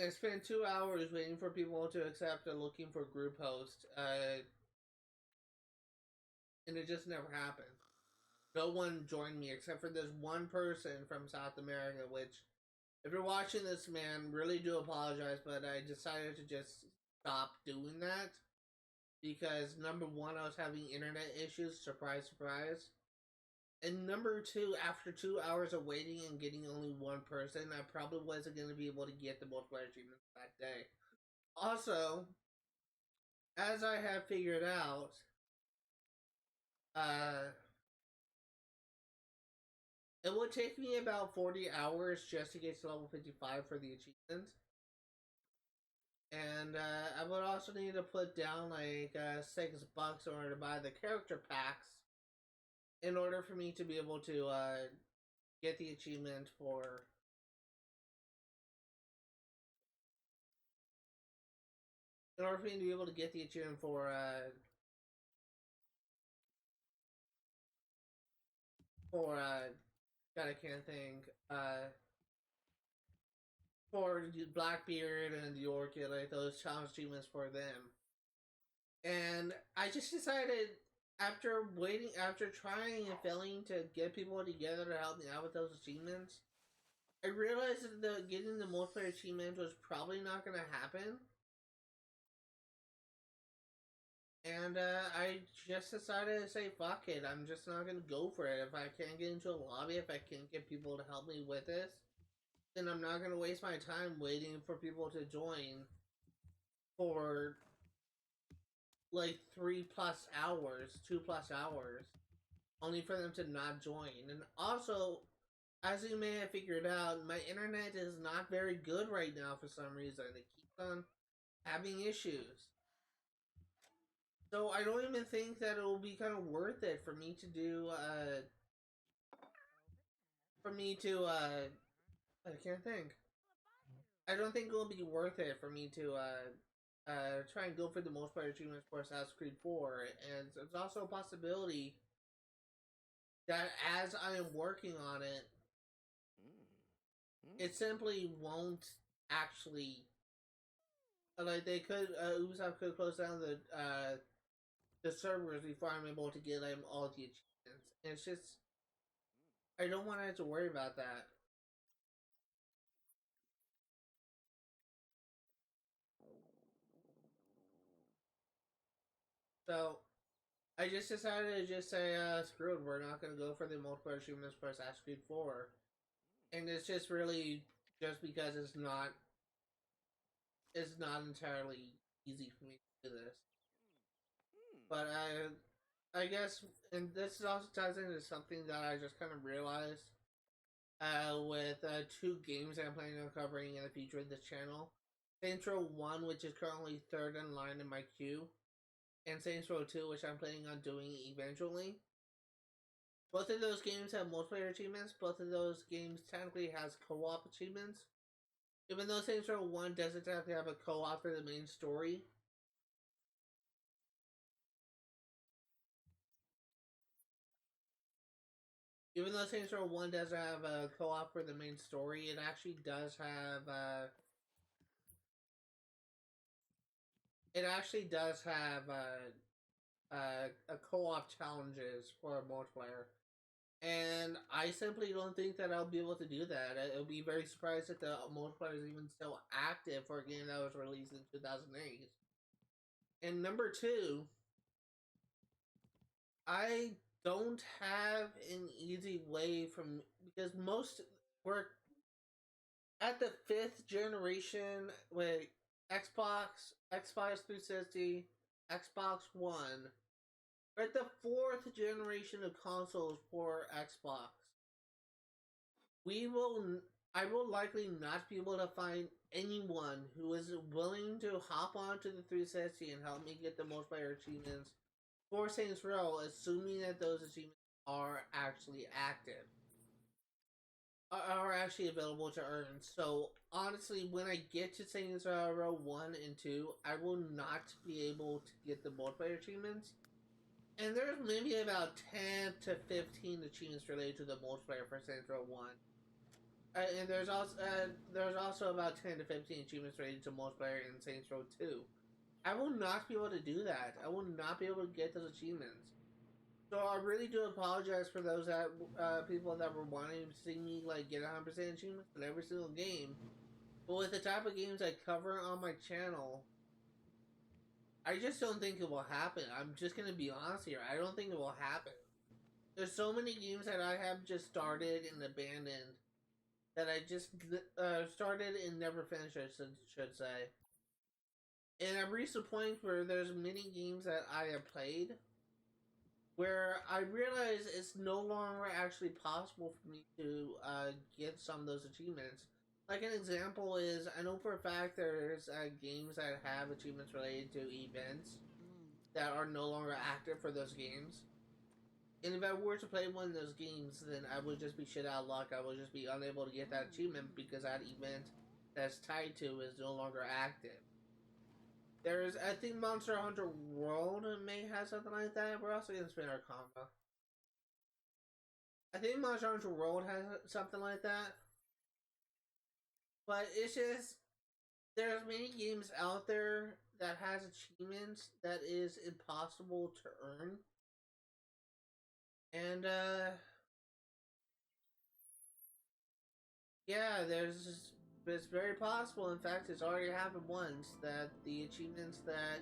I spent 2 hours waiting for people to accept a looking for group host, and it just never happened. No one joined me except for this one person from South America. Which, if you're watching this, man, really do apologize, but I decided to just stop doing that because number one, I was having internet issues. Surprise, surprise. And number two, after 2 hours of waiting and getting only one person, I probably wasn't going to be able to get the multiplayer achievements that day. Also, as I have figured out, uh, it would take me about 40 hours just to get to level 55 for the achievement. And I would also need to put down like $6 in order to buy the character packs in order for me to be able to get the achievement for in order for me to be able to get the achievement for God, I can't think for Blackbeard and the Orchid, like those challenge achievements for them. And I just decided after trying and failing to get people together to help me out with those achievements, I realized that getting the multiplayer achievement was probably not going to happen. And I just decided to say, fuck it, I'm just not going to go for it. If I can't get into a lobby, if I can't get people to help me with this, then I'm not going to waste my time waiting for people to join for like 3+ hours, 2+ hours, only for them to not join. And also, as you may have figured out, my internet is not very good right now for some reason. It keeps on having issues. So I don't even think that it will be kind of worth it for me to do, I can't think. I don't think it will be worth it for me to, try and go for the most part achievements for Assassin's Creed 4. And there's also a possibility that as I am working on it, it simply won't actually like they could Ubisoft could close down the servers before I'm able to get like all the achievements. And it's just I don't want to have to worry about that. So I just decided to just say, screw it, we're not gonna go for the multiplayer achievements for Assassin's Creed 4. And it's just really just because it's not entirely easy for me to do this. But I guess, and this also ties into something that I just kind of realized with two games that I'm planning on covering in the future of this channel. Saints Row 1, which is currently third in line in my queue, and Saints Row 2, which I'm planning on doing eventually. Both of those games have multiplayer achievements. Both of those games technically has co-op achievements. Even though Saints Row 1 doesn't technically have a co-op for the main story, even though Saints Row 1 doesn't have a co-op for the main story, it actually does have a co-op challenges for multiplayer. And I simply don't think that I'll be able to do that. I'll be very surprised that the multiplayer is even still active for a game that was released in 2008. And number two, I don't have an easy way from because most we're at the fifth generation with Xbox 360, Xbox One. We're at the fourth generation of consoles for Xbox. We will. I will likely not be able to find anyone who is willing to hop onto the 360 and help me get the multiplayer achievements for Saints Row, assuming that those achievements are actually active, are actually available to earn. So honestly, when I get to Saints Row 1 and 2, I will not be able to get the multiplayer achievements. And there's maybe about 10 to 15 achievements related to the multiplayer for Saints Row 1. And there's also about 10 to 15 achievements related to multiplayer in Saints Row 2. I will not be able to do that. I will not be able to get those achievements. So I really do apologize for those that people that were wanting to see me like get 100% achievements in every single game. But with the type of games I cover on my channel, I just don't think it will happen. I'm just gonna be honest here. I don't think it will happen. There's so many games that I have just started and abandoned that I just started and never finished. I should say. And I've reached a point where there's many games that I have played where I realize it's no longer actually possible for me to get some of those achievements. Like an example is, I know for a fact there's games that have achievements related to events that are no longer active for those games. And if I were to play one of those games, then I would just be shit out of luck. I would just be unable to get that achievement because that event that's tied to is no longer active. There's, I think Monster Hunter World may have something like that. We're also gonna spin our combo. I think Monster Hunter World has something like that. But it's just there's many games out there that has achievements that is impossible to earn. And yeah, it's very possible. In fact, it's already happened once that the achievements that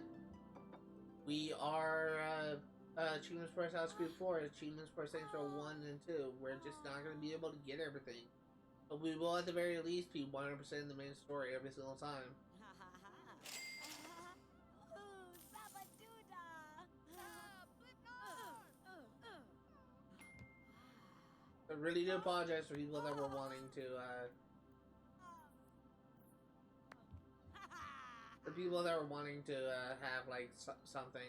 we are achievements for Assassin's Creed 4, achievements for Saints Row 1 and 2, we're just not going to be able to get everything. But we will at the very least be 100% in the main story every single time. I really do apologize for people that were wanting to, the people that were wanting to have like something,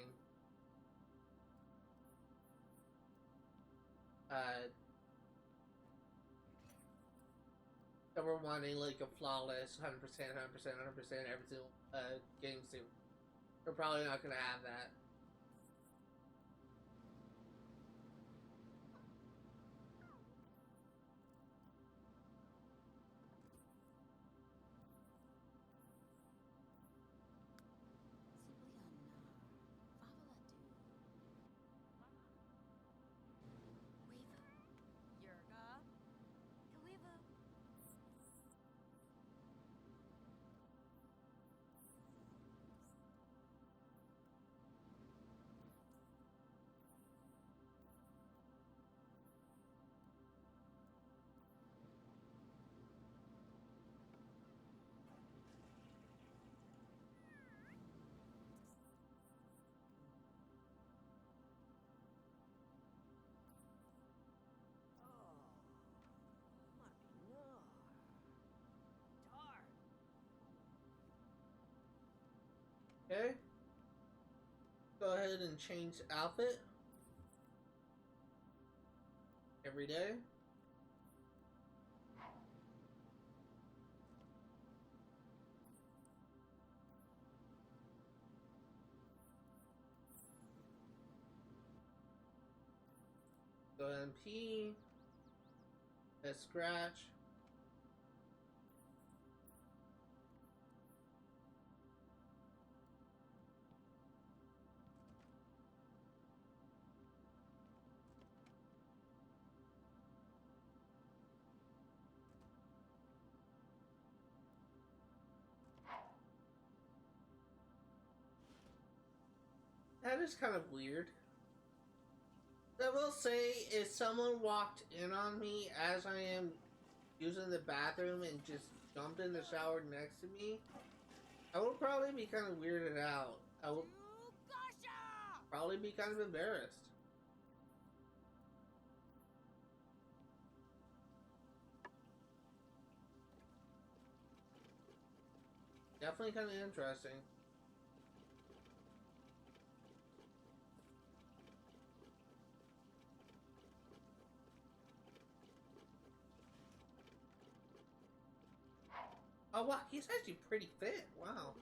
that were wanting like a flawless 100%, 100%, 100% every single game soon. We're probably not gonna have that. Okay. Go ahead and change outfit every day. Go ahead and pee. Let's scratch. That is kind of weird. I will say, if someone walked in on me as I am using the bathroom and just jumped in the shower next to me, I would probably be kind of weirded out. I would probably be kind of embarrassed. Definitely kind of interesting. Oh wow, he's actually pretty fit. Wow.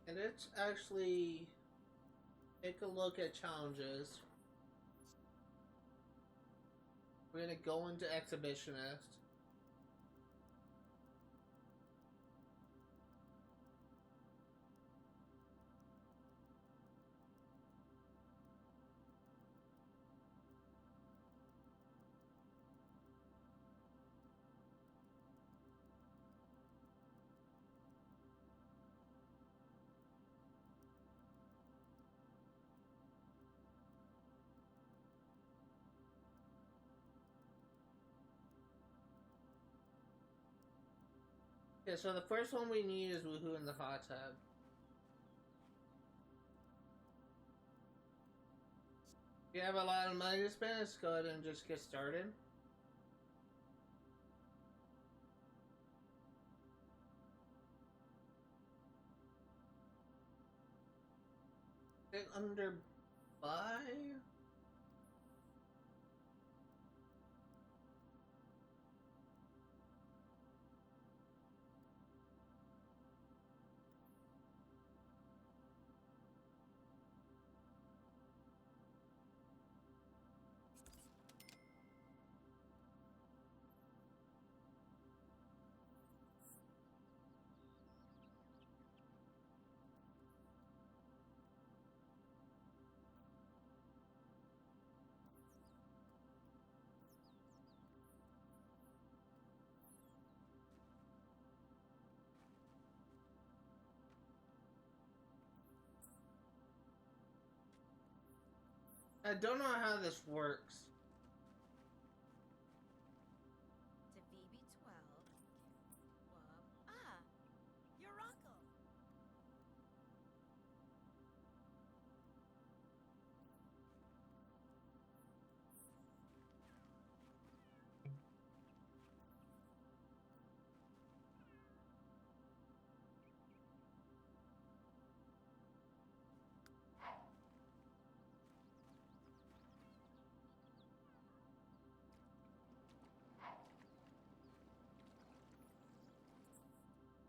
And let's actually take a look at challenges. We're gonna go into Exhibitionist. Okay, so the first one we need is Woohoo in the hot tub. If you have a lot of money to spend, let's go ahead and just get started. Get under buy. I don't know how this works. To VB12. Wub. Ah, your uncle.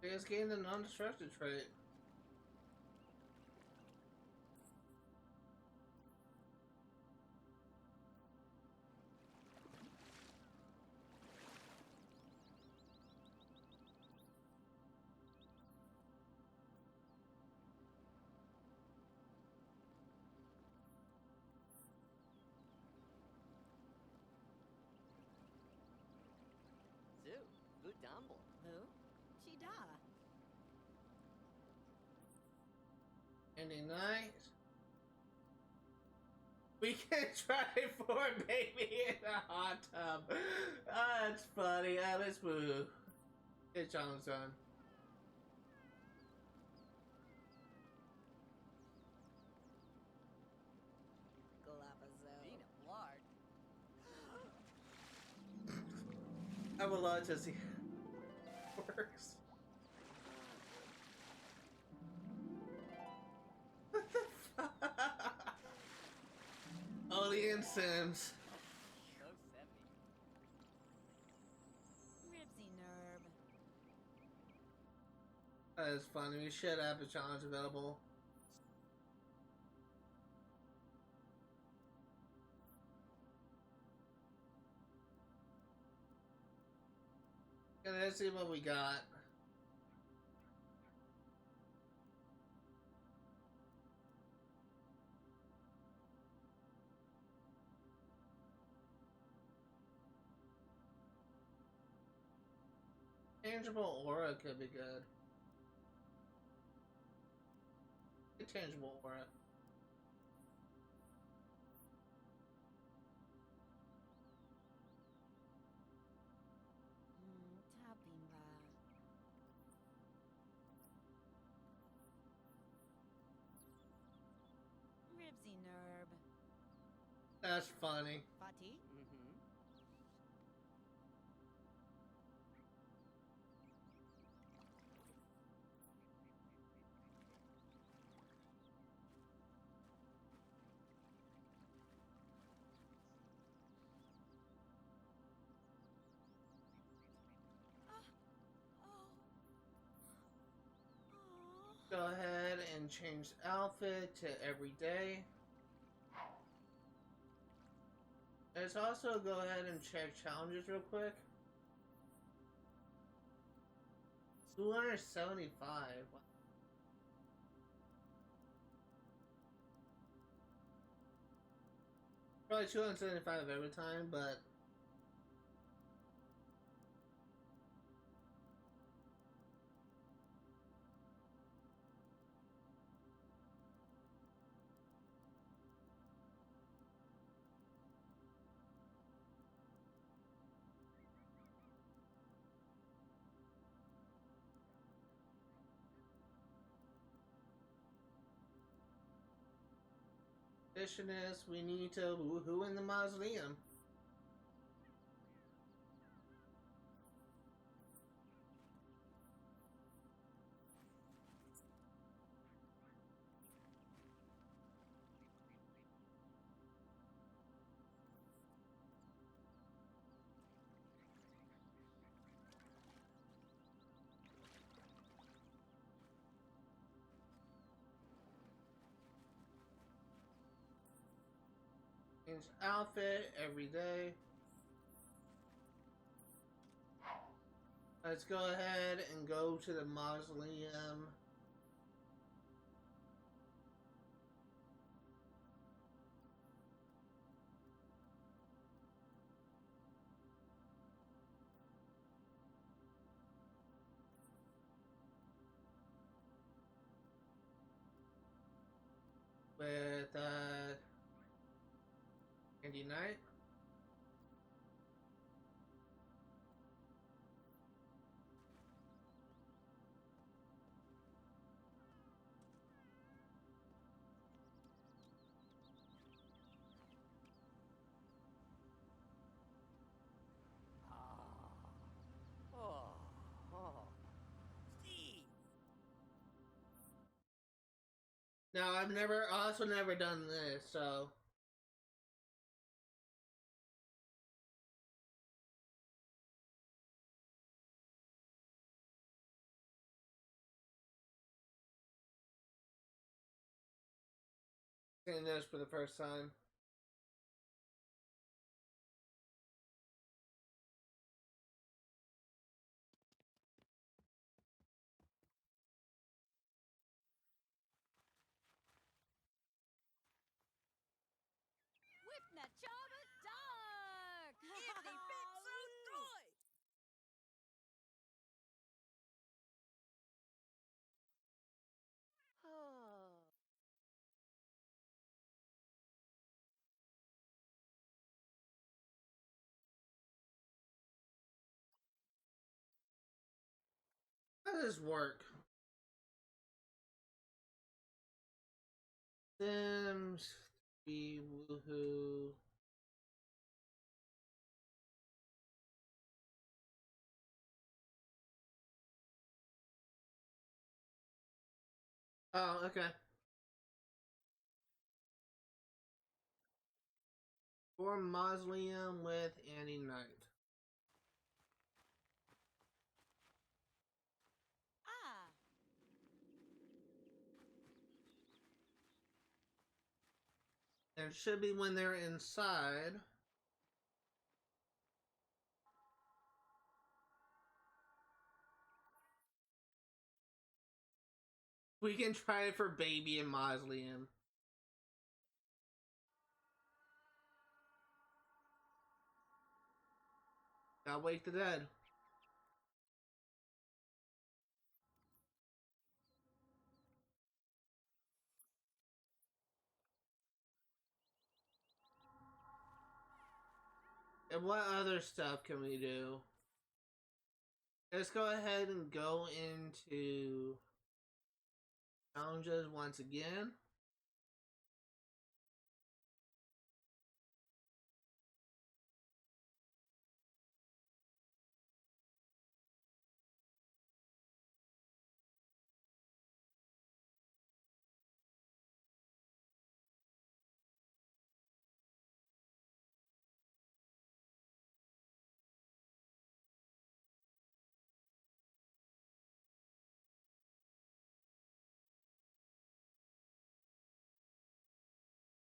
I just gained the non-destructive trait. Zoo, good dumble. Who? She da. Any night. We can try for a baby in a hot tub. That's funny. Let's move. It's Johnson. Dina Blart. I would love to see how it works. What the fuck? Only in Sims. So 70. Ribsy nerve. That is funny. We should have a challenge available. Okay, let's see what we got. Tangible aura could be good. Tangible aura. Tabimba. Ribsy nerve. That's funny. Fati. Mm-hmm. Go ahead and change outfit to everyday. Let's also go ahead and check challenges real quick. 275. Probably 275 every time, but Exhibitionist, we need to woohoo in the mausoleum. Change outfit every day. Let's go ahead and go to the mausoleum. With Andy Knight. Oh. Oh. Steve. Now I've also never done this, so seeing this for the first time. Whip na chaba dark. If they fix so toy. Oh. does this work? Sims 3 woohoo. Oh, okay. For Mausoleum with Andy Knight. Ah. And it should be when they're inside. We can try it for Baby and Mausoleum. Gotta wake the dead. And what other stuff can we do? Let's go ahead and go into challenges once again.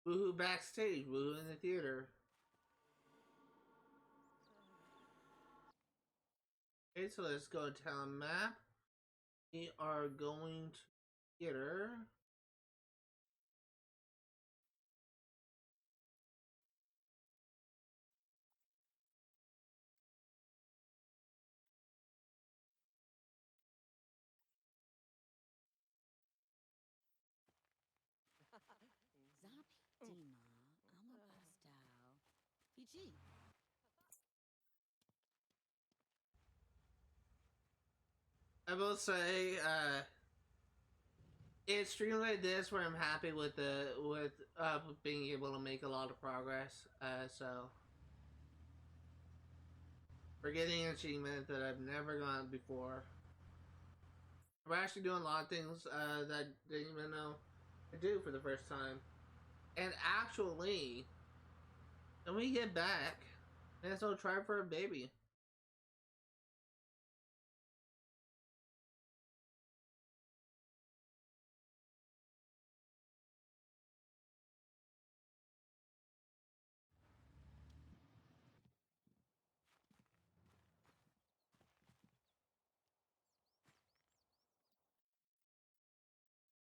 Woohoo backstage, woohoo in the theater. Okay, so let's go to town map. We are going to theater. Zapi Dima, Alma Pastel, Fiji. I will say, it's streams like this where I'm happy with being able to make a lot of progress. So we're getting an achievement that I've never gotten before. We're actually doing a lot of things that I didn't even know to do for the first time. And actually, when we get back, let's go try for a baby.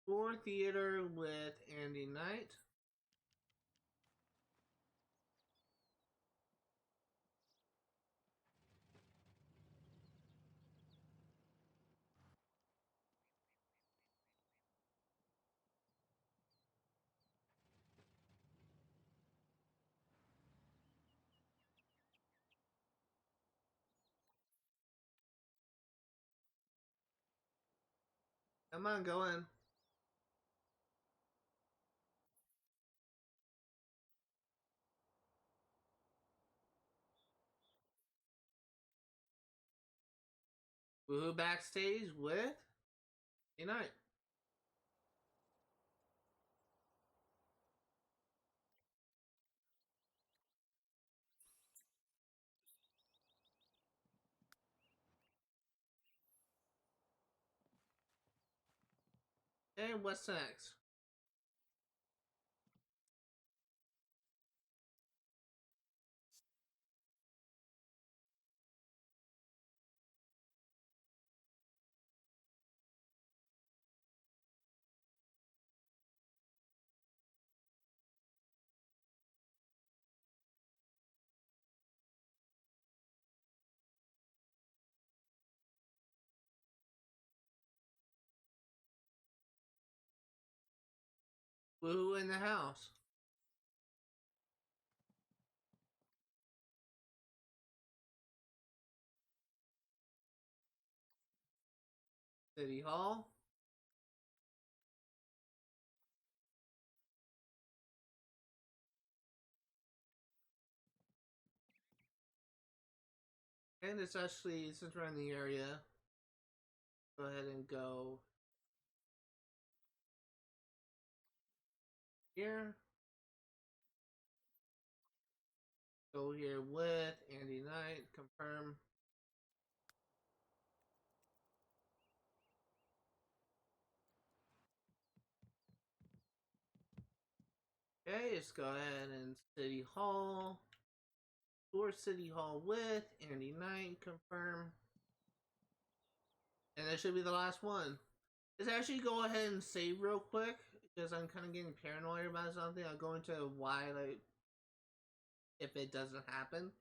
For theater with Andy Knight. Come on, go in. Woohoo backstage with Andy Knight. And what's next? Woohoo in the house. City Hall. And it's actually, since we're in the area, go ahead and go here. Go here with Andy Knight, confirm. Okay, let's go ahead and City Hall. Tour City Hall with Andy Knight, confirm. And that should be the last one. Let's actually go ahead and save real quick because I'm kind of getting paranoid about something. I'll go into why, like, if it doesn't happen.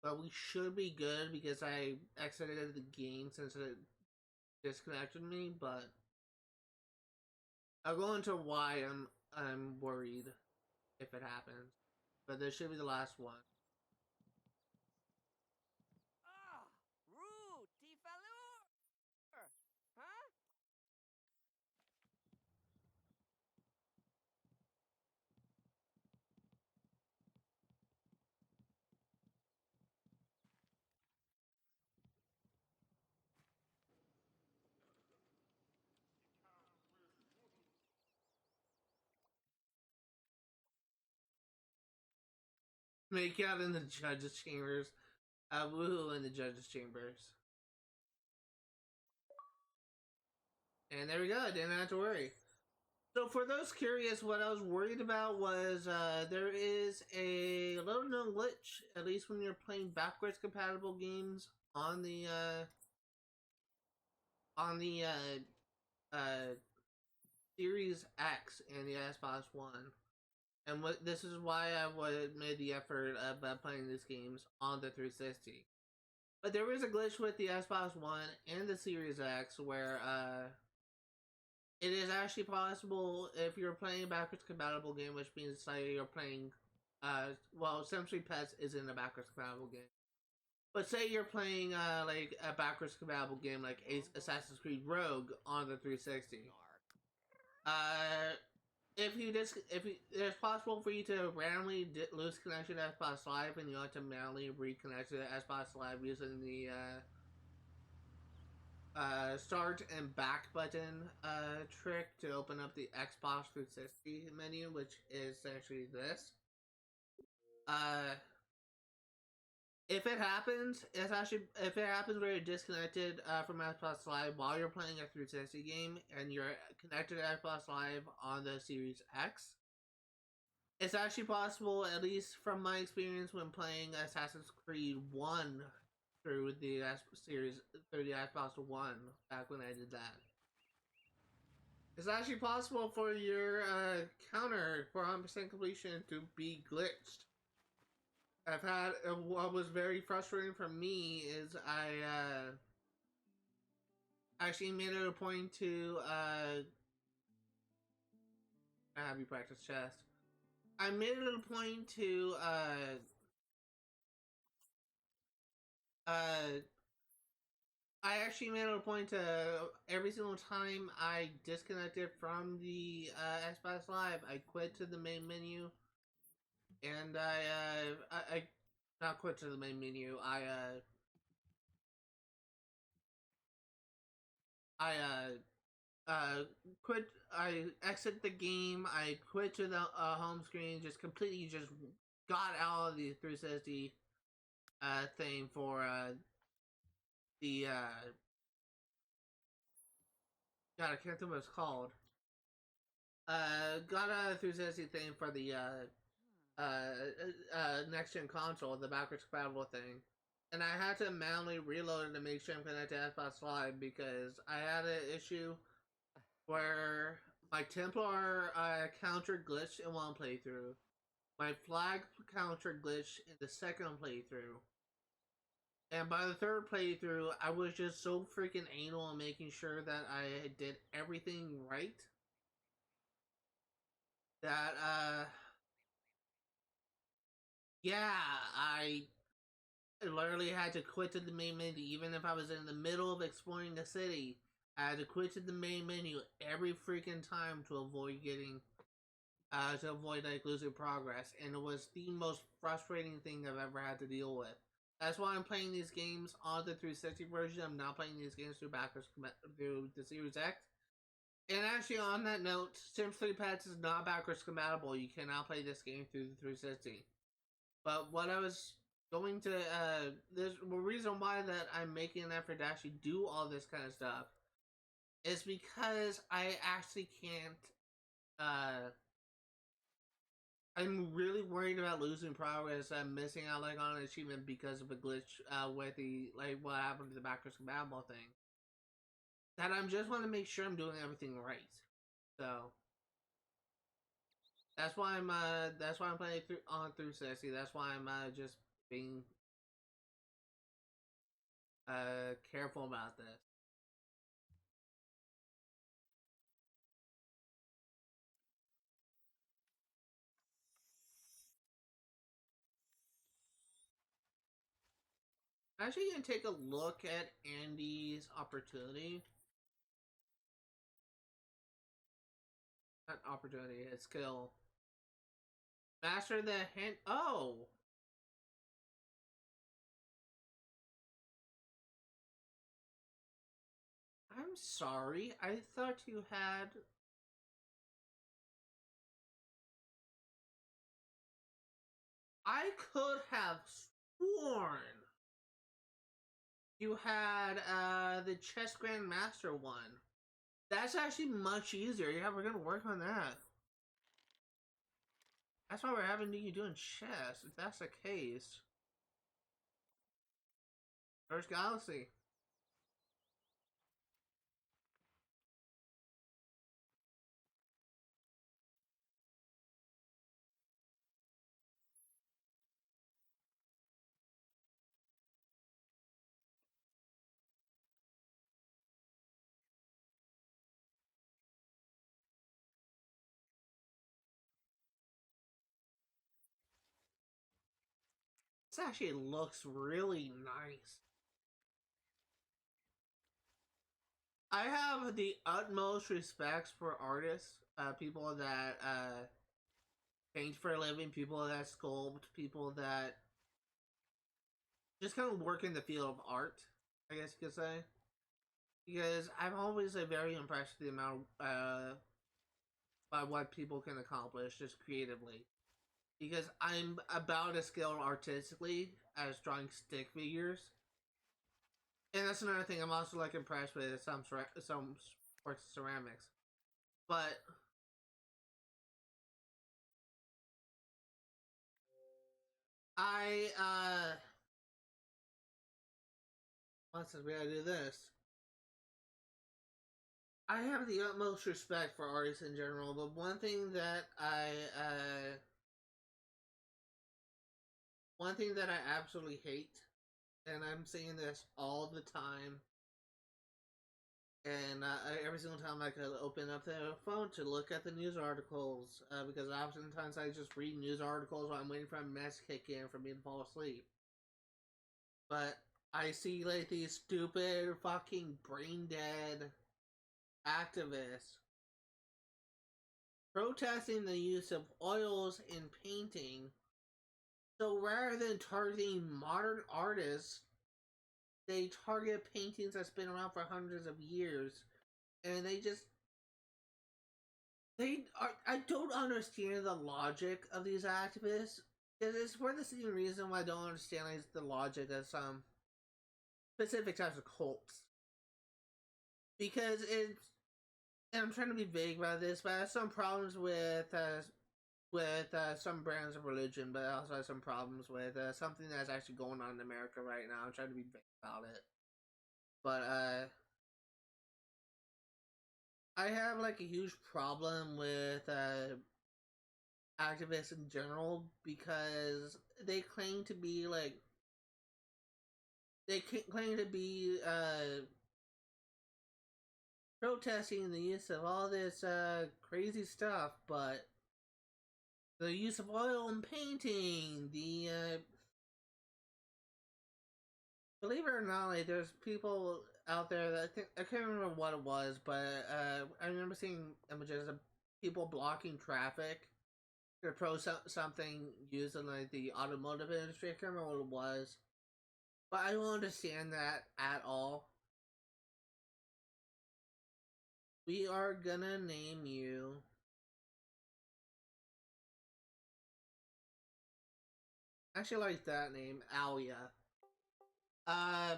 But we should be good because I exited the game since it disconnected me. But I'll go into why I'm worried if it happens. But this should be the last one. Ah! Rude! Tifalur! Huh? Make out in the judges' chambers. Woohoo in the judges' chambers. And there we go. I didn't have to worry. So for those curious, what I was worried about was there is a little known glitch, at least when you're playing backwards compatible games on the on the Series X and the Xbox One. And what this is why I would made the effort of playing these games on the 360. But there is a glitch with the Xbox One and the Series X where it is actually possible if you're playing a backwards compatible game, which means like you're playing, well, essentially Pets isn't a backwards compatible game. But say you're playing like a backwards compatible game like Assassin's Creed Rogue on the 360. Uh, it's possible for you to randomly lose connection to Xbox Live and you automatically reconnect to Xbox Live using the start and back button trick to open up the Xbox 360 menu, which is essentially this. Uh, if it happens, if it happens where you're disconnected from Xbox Live while you're playing a 360 game and you're connected to Xbox Live on the Series X, it's actually possible, at least from my experience when playing Assassin's Creed 1 through the series through the Xbox One back when I did that. It's actually possible for your counter for 100% completion to be glitched. I've had what was very frustrating for me is I actually made it a point to have you practice chess. I made it a point to uh I actually made it a point to every single time I disconnected from the Xbox Live, I quit to the main menu, and I not quit to the main menu. I quit. I exit the game. I quit to the home screen. Just completely just got out of the 360 thing for the God, I can't think what it's called. Got out of the 360 thing for the next gen console, the backwards compatible thing. And I had to manually reload it to make sure I'm connected to Xbox Live because I had an issue where my Templar counter glitched in one playthrough. My flag counter glitched in the second playthrough. And by the third playthrough, I was just so freaking anal on making sure that I did everything right that, yeah, I literally had to quit to the main menu, even if I was in the middle of exploring the city. I had to quit to the main menu every freaking time to avoid getting, to avoid like losing progress, and it was the most frustrating thing I've ever had to deal with. That's why I'm playing these games on the 360 version. I'm not playing these games through the Series X. And actually, on that note, Sims 3 Pets is not backwards compatible. You cannot play this game through the 360. But what I was going to, there's the reason why that I'm making an effort to actually do all this kind of stuff is because I actually can't, I'm really worried about losing progress. I'm missing out like on an achievement because of a glitch with the like what happened to the backwards compatible thing. That I'm just want to make sure I'm doing everything right. So that's why I'm playing through on through 60. That's why I'm just being careful about this. Actually, gonna take a look at Andy's opportunity. Not opportunity, it's skill. Master the hand. Oh, I'm sorry. I thought you had. I could have sworn you had the chess grandmaster one. That's actually much easier. Yeah, we're gonna work on that. That's why we're having you doing chess. If that's the case, first galaxy. This actually looks really nice. I have the utmost respect for artists, people that paint for a living, people that sculpt, people that just kind of work in the field of art, I guess you could say. Because I'm always very impressed with the amount by what people can accomplish just creatively. Because I'm about as skilled artistically as drawing stick figures, and that's another thing. I'm also like impressed with some sports ceramics, but I once we gotta do this. I have the utmost respect for artists in general, but one thing that I absolutely hate, and I'm saying this all the time, and every single time I could open up the phone to look at the news articles, because oftentimes I just read news articles while I'm waiting for a mess to kick in for me to fall asleep. But I see like these stupid fucking brain dead activists protesting the use of oils in painting. So rather than targeting modern artists, they target paintings that's been around for hundreds of years, and I don't understand the logic of these activists. It's for the same reason why I don't understand the logic of some specific types of cults. Because it's, and I'm trying to be vague about this, but I have some problems with some brands of religion, but I also have some problems with something that's actually going on in America right now. I'm trying to be vague about it. But I have like a huge problem with activists in general because they claim to be like they claim to be protesting the use of all this crazy stuff, but the use of oil in painting, Believe it or not, like, there's people out there that I can't remember what it was, but I remember seeing images of people blocking traffic to something used in like the automotive industry. I can't remember what it was, but I don't understand that at all. We are gonna name you. I actually like that name, Alia. Uh,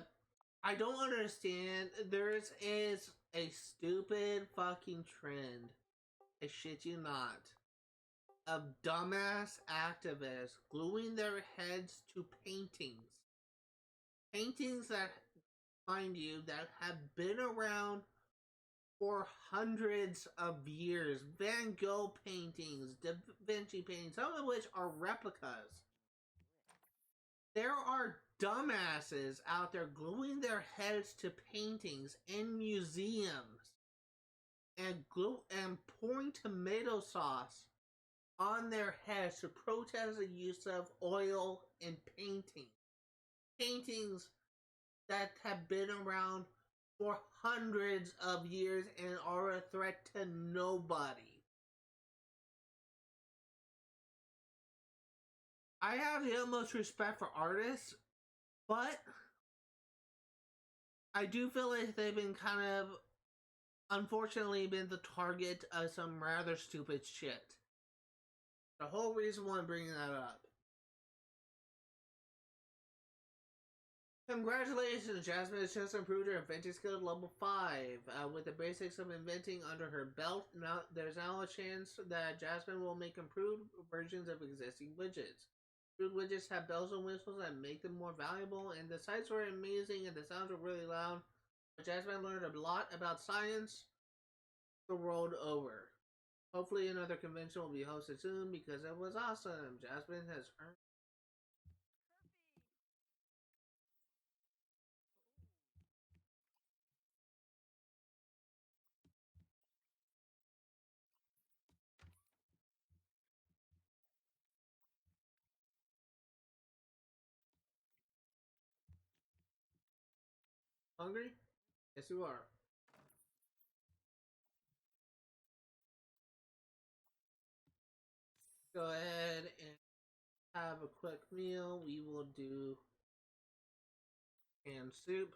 I don't understand. There is a stupid fucking trend. I shit you not. Of dumbass activists gluing their heads to paintings. Paintings that, mind you, that have been around for hundreds of years. Van Gogh paintings, Da Vinci paintings, some of which are replicas. There are dumbasses out there gluing their heads to paintings in museums and pouring tomato sauce on their heads to protest the use of oil in painting. Paintings that have been around for hundreds of years and are a threat to nobody. I have the utmost respect for artists, but I do feel like they've been kind of, unfortunately, been the target of some rather stupid shit. The whole reason why I'm bringing that up. Congratulations, Jasmine has just improved her inventing skill to level 5. With the basics of inventing under her belt, there's now a chance that Jasmine will make improved versions of existing widgets. Improved widgets have bells and whistles that make them more valuable, and the sights were amazing and the sounds were really loud. But Jasmine learned a lot about science the world over. Hopefully another convention will be hosted soon because it was awesome. Jasmine has earned. Hungry? Yes, you are. Go ahead and have a quick meal. We will do canned soup.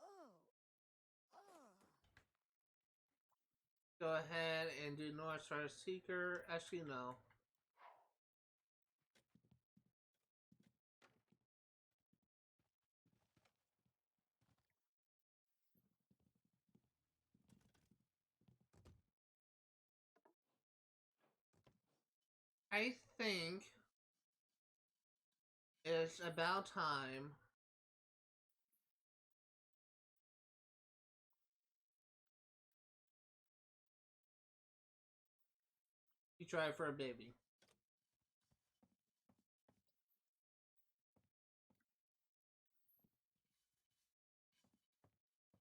Oh. Oh. Go ahead and do North Star Seeker. Actually, no. I think it's about time you try for a baby.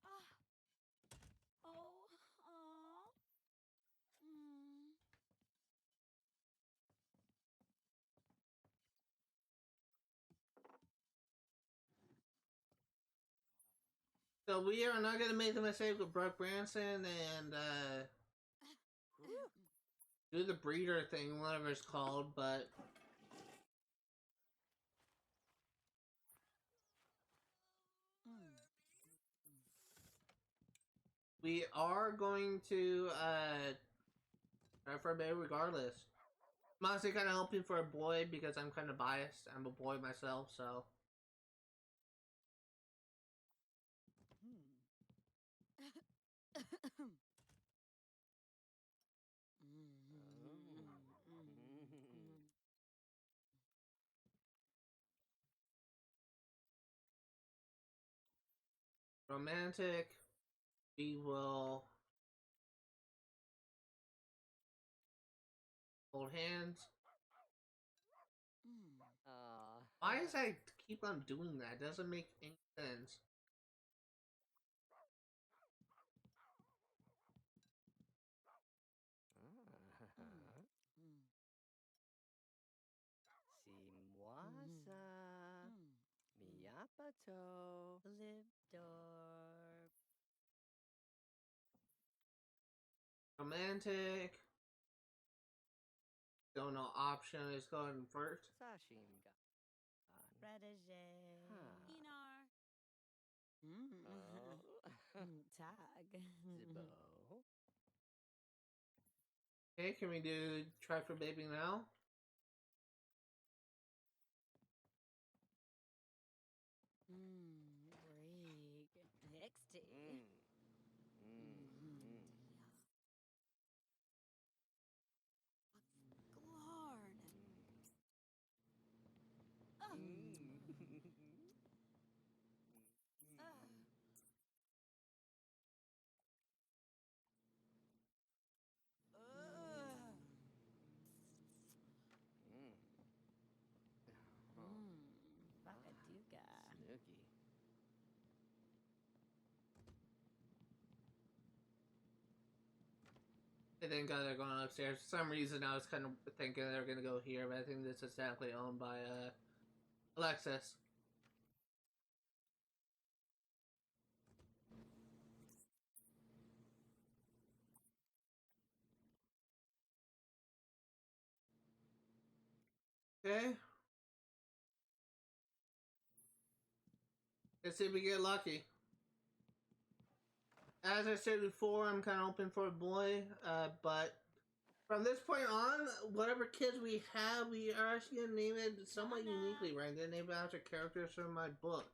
Ah. Oh. Aw. Mm. So we are not going to make the mistake with Brooke Branson and do the breeder thing, whatever it's called, but Mm. we are going to try for a baby regardless. I'm honestly kind of hoping for a boy because I'm kind of biased. I'm a boy myself, so. Mm. Romantic. We will Hold hands. Mm. Why does I keep on doing that? Doesn't make any sense. Mm. Mm. Simwasa. Mm. Miyapato. Livdor. Romantic. Don't know option. Let's go ahead and first. Sashimga. Protege. Huh. Enar. Mm. Oh. Tag. Zibo. Okay, can we do try for baby now? Break. XT. Mm. Mm. Mm. Glarn. Mm. Mm. Huh. Bakaduga. Snooky. I think they're going upstairs. For some reason, I was kind of thinking they're going to go here, but I think this is definitely owned by Alexis. Okay. Let's see if we get lucky. As I said before, I'm kind of open for a boy, but from this point on, whatever kids we have, we are actually going to name it somewhat uniquely. We're going to name it after characters from my book.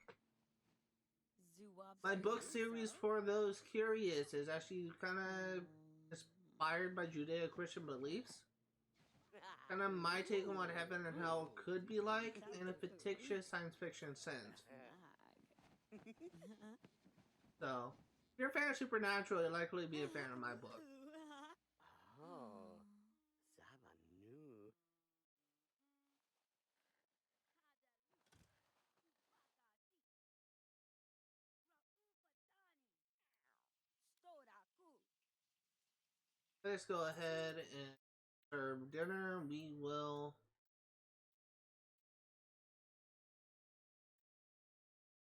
Zuwab. My book series, for those curious, is actually kind of inspired by Judeo-Christian beliefs. Kind of my take on what heaven and hell could be like in a fictitious science fiction sense. So, if you're a fan of Supernatural, you'll likely be a fan of my book. Oh. Zavanu. Let's go ahead and serve dinner. We will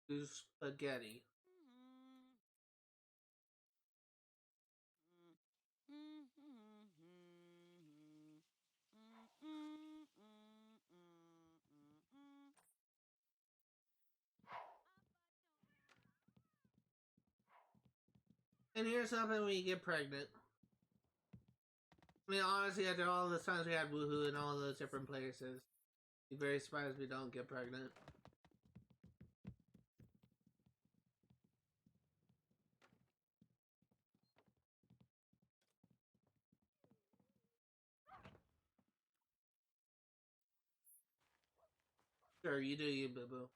do spaghetti. And here's something when you get pregnant. I mean, honestly, after all the times we had Woohoo and all those different places, be very surprised we don't get pregnant. Sure, you do you, boo boo.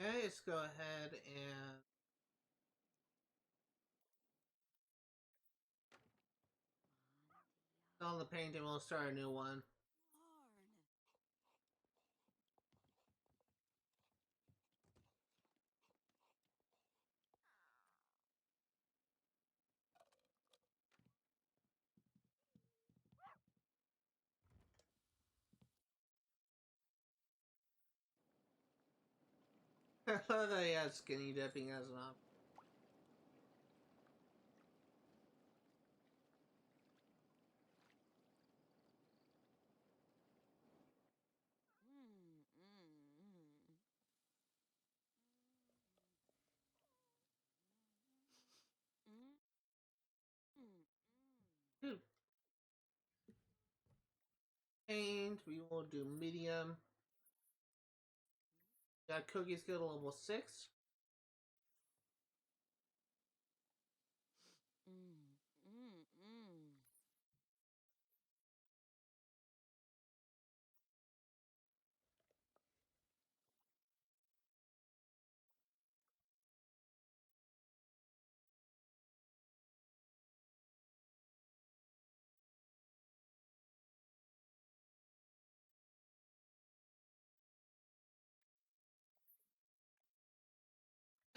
Okay, let's go ahead and on the painting. We'll start a new one. I love that he has skinny dipping as an option. paint. We will do medium. Got cookie skill level 6. Mm.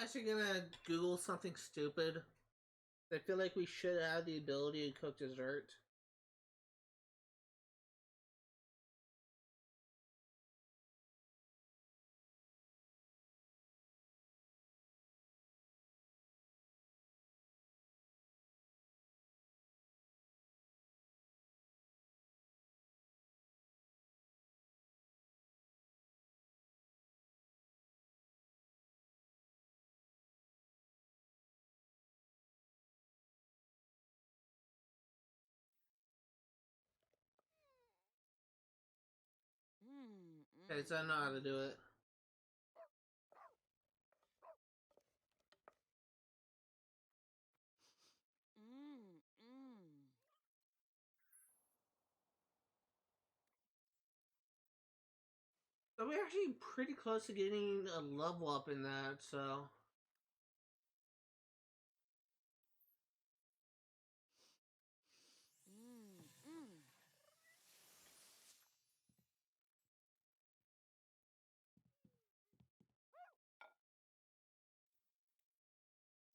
Actually, gonna Google something stupid. I feel like we should have the ability to cook dessert. Okay, so I know how to do it. So we're actually pretty close to getting a level up in that, so.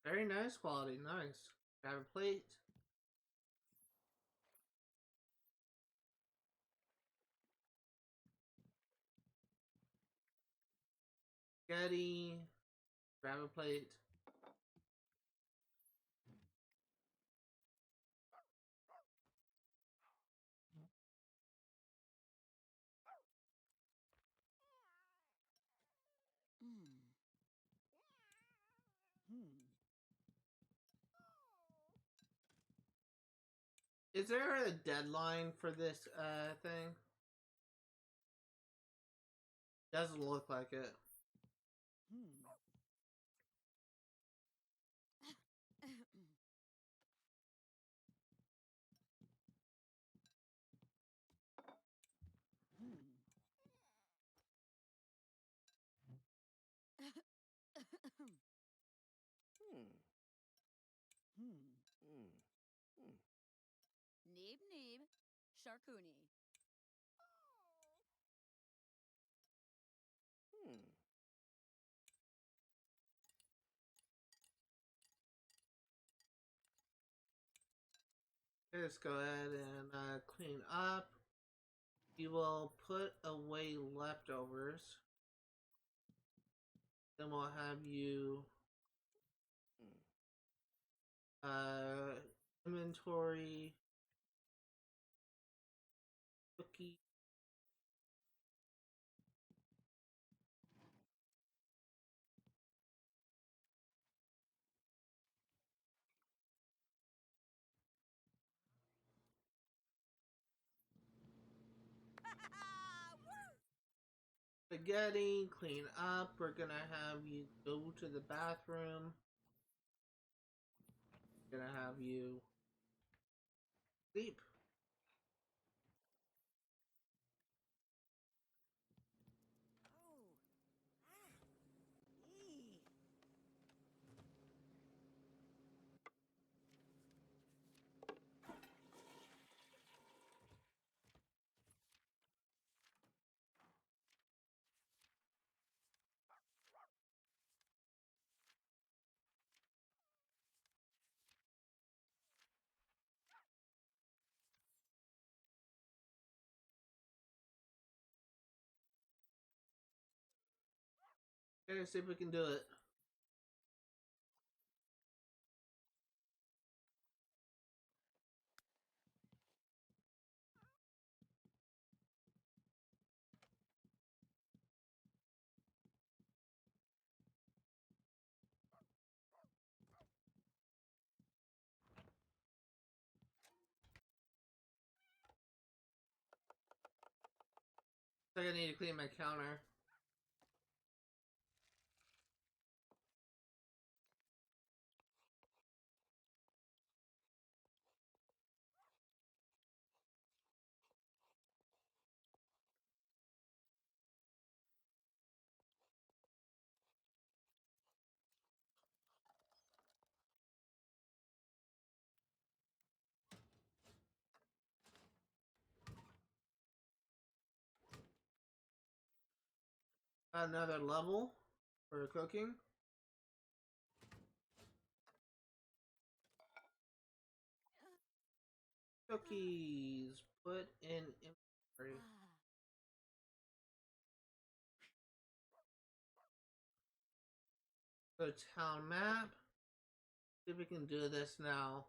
Very nice quality, nice. Grab a plate. Spaghetti. Grab a plate. Is there a deadline for this thing? Doesn't look like it. Hmm. Hmm. Hmm. Neeb. Sharkuni. Hmm. Let's go ahead and clean up. We will put away leftovers. Then we'll have you inventory cookie. Spaghetti, clean up. We're gonna have you go to the bathroom. Gonna have you sleep. Oh. Ah. Ee. Okay, see if we can do it. So I need to clean my counter. Another level for cooking. Cookies. Put in inventory. Go to town map. See if we can do this now.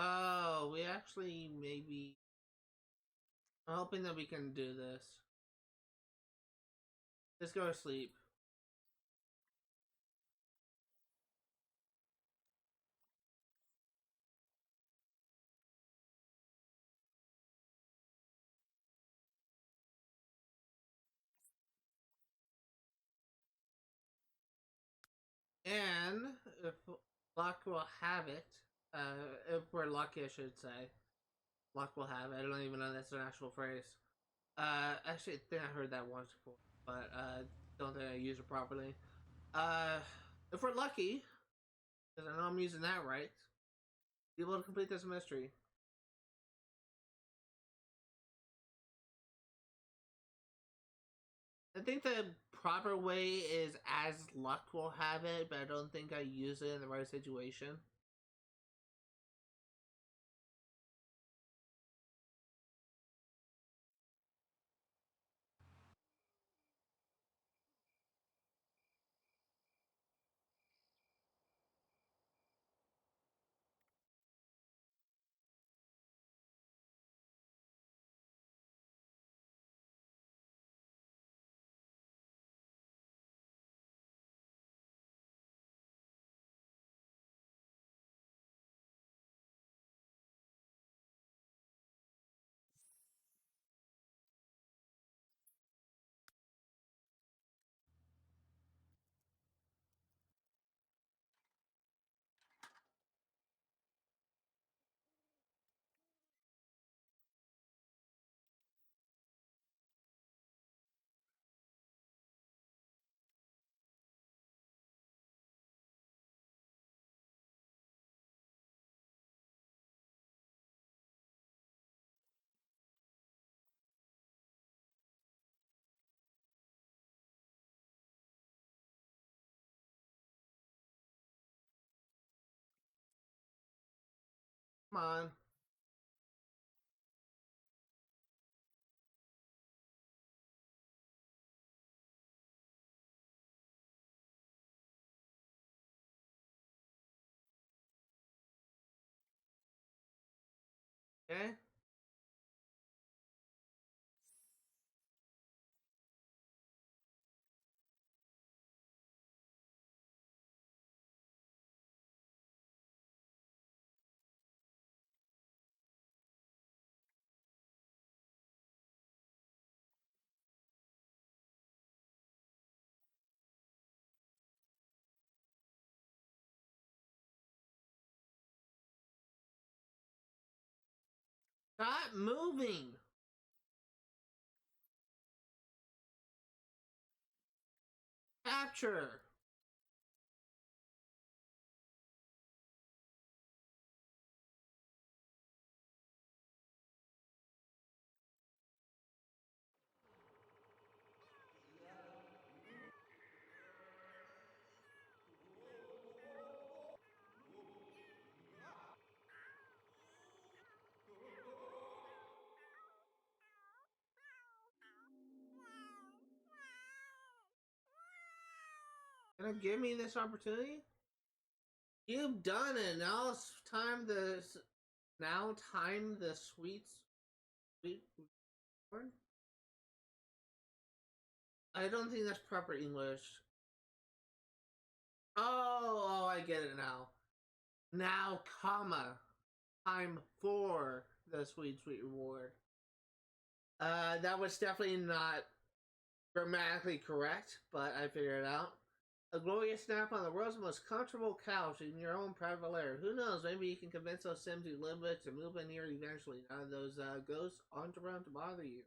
Oh, we actually maybe. I'm hoping that we can do this. Let's go to sleep. And if luck will have it, if we're lucky, I should say, luck will have it. I don't even know that's an actual phrase. Actually, I think I heard that once before, but don't think I use it properly. Uh, if we're lucky, because I know I'm using that right, be able to complete this mystery. I think the proper way is as luck will have it, but I don't think I use it in the right situation. Come on. Okay. Stop moving. Capture. give me this opportunity? You've done it. Now it's time the sweet corn. I don't think that's proper English. Oh, I get it now. Now, comma, time for the sweet reward. That was definitely not grammatically correct, but I figured it out. A glorious nap on the world's most comfortable couch in your own private lair. Who knows? Maybe you can convince those Sims you live with to move in here eventually. None of those ghosts aren't around to bother you.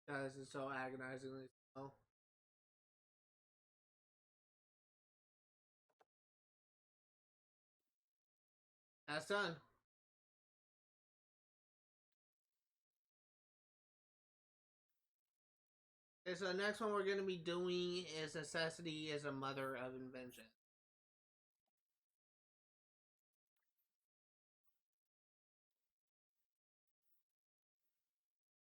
Guys, it's so agonizingly slow. That's done. Okay, so the next one we're going to be doing is necessity is a mother of invention.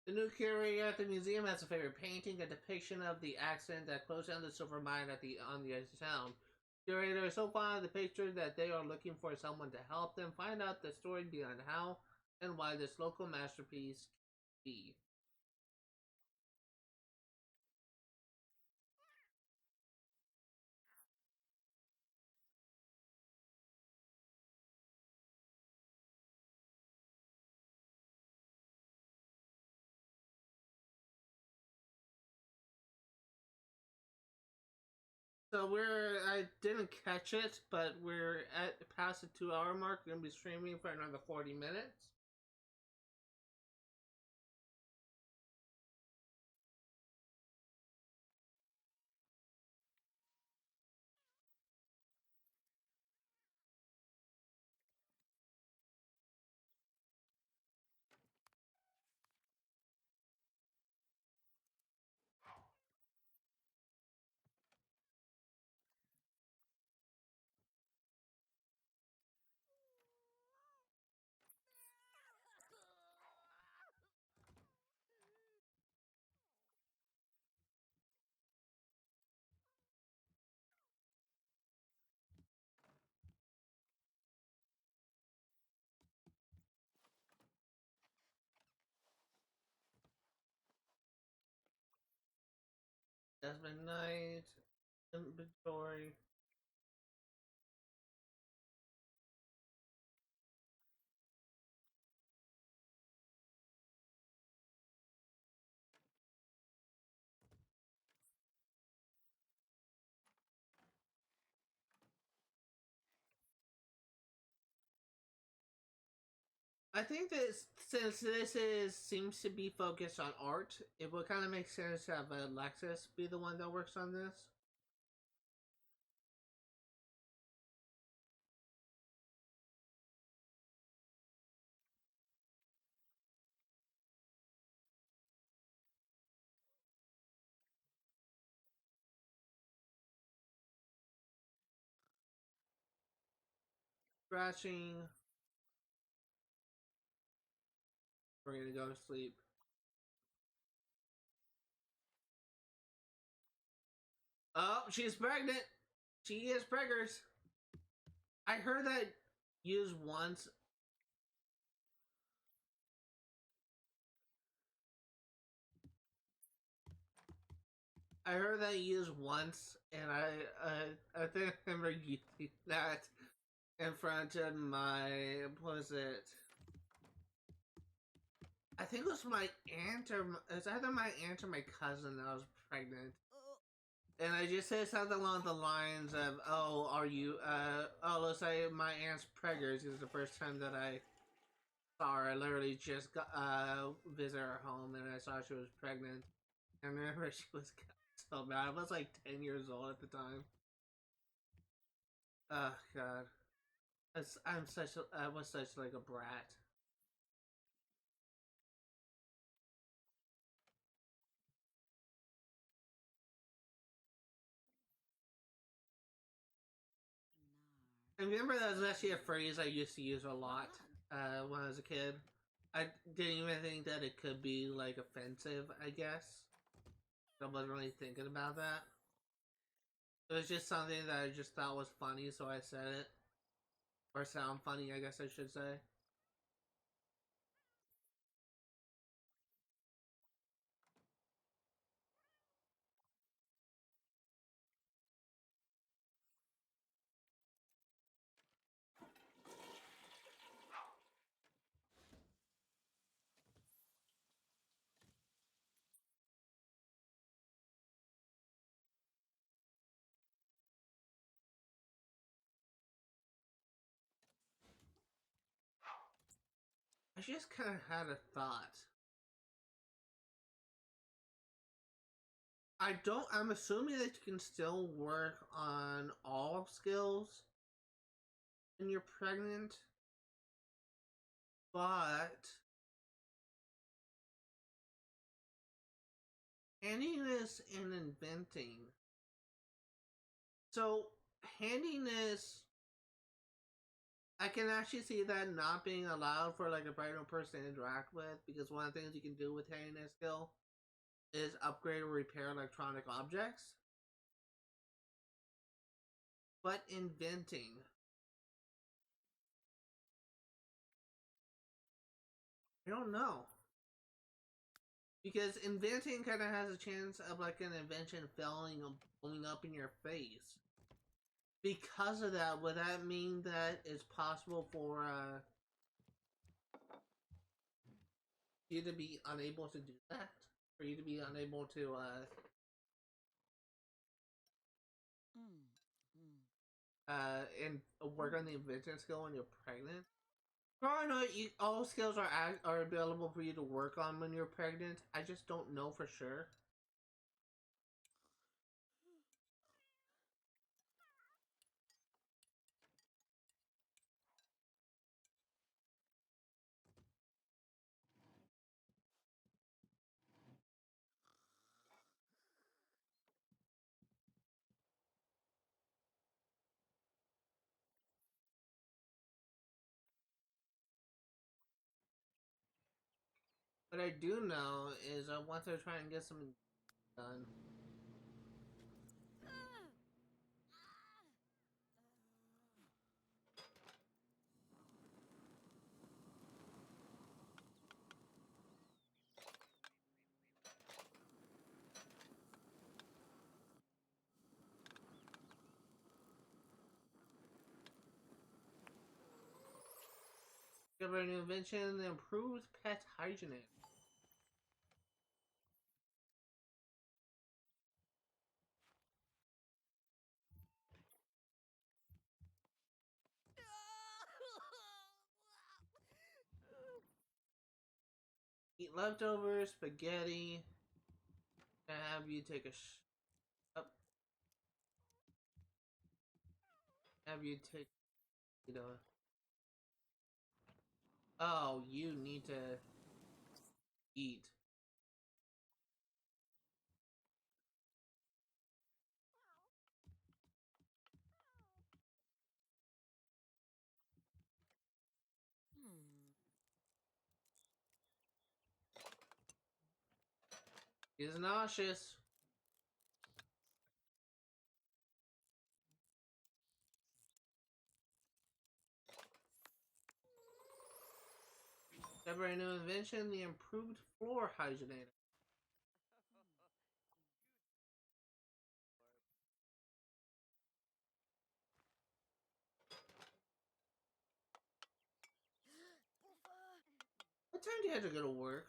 The new curator at the museum has a favorite painting, a depiction of the accident that closed down the silver mine on the edge of town. The curator is so fond of the picture that they are looking for someone to help them find out the story behind how and why this local masterpiece can be. So I didn't catch it, but we're at past the 2 hour mark. We're gonna be streaming for another 40 minutes. Desmond Knight, inventory. I think that since this is seems to be focused on art, it would kind of make sense to have Alexis be the one that works on this. Scratching. We're gonna go to sleep. Oh, she's pregnant. She is preggers. I heard that used once. I heard that used once, and I think I remember using that in front of my, what was it? I think it was my aunt or it's either my aunt or my cousin that was pregnant, and I just said something along the lines of, "Oh, are you? let's say my aunt's preggers." This is the first time that I saw her. I literally just got visit her home, and I saw she was pregnant. And I remember she was so bad. I was like 10 years old at the time. Oh god. I was such like a brat. I remember that was actually a phrase I used to use a lot when I was a kid. I didn't even think that it could be like offensive, I guess. I wasn't really thinking about that. It was just something that I just thought was funny, so I said it. Or sound funny, I guess I should say. I just kind of had a thought. I'm assuming that you can still work on all skills when you're pregnant, but handiness and inventing. So, handiness, I can actually see that not being allowed for like a pregnant person to interact with because one of the things you can do with handiness skill is upgrade or repair electronic objects. But inventing, I don't know. Because inventing kind of has a chance of like an invention failing or blowing up in your face. Because of that, would that mean that it's possible for you to be unable to do that? For you to be unable to and work on the invention skill when you're pregnant? Probably not. All skills are available for you to work on when you're pregnant. I just don't know for sure. What I do know is I want to try and get something done. Discover a new invention that improves pet hygiene. Eat leftover spaghetti. Have you take a up. Have you take, you know. Oh, you need to eat. He's nauseous. Discover a new invention, the improved floor hygiene. What time do you have to go to work?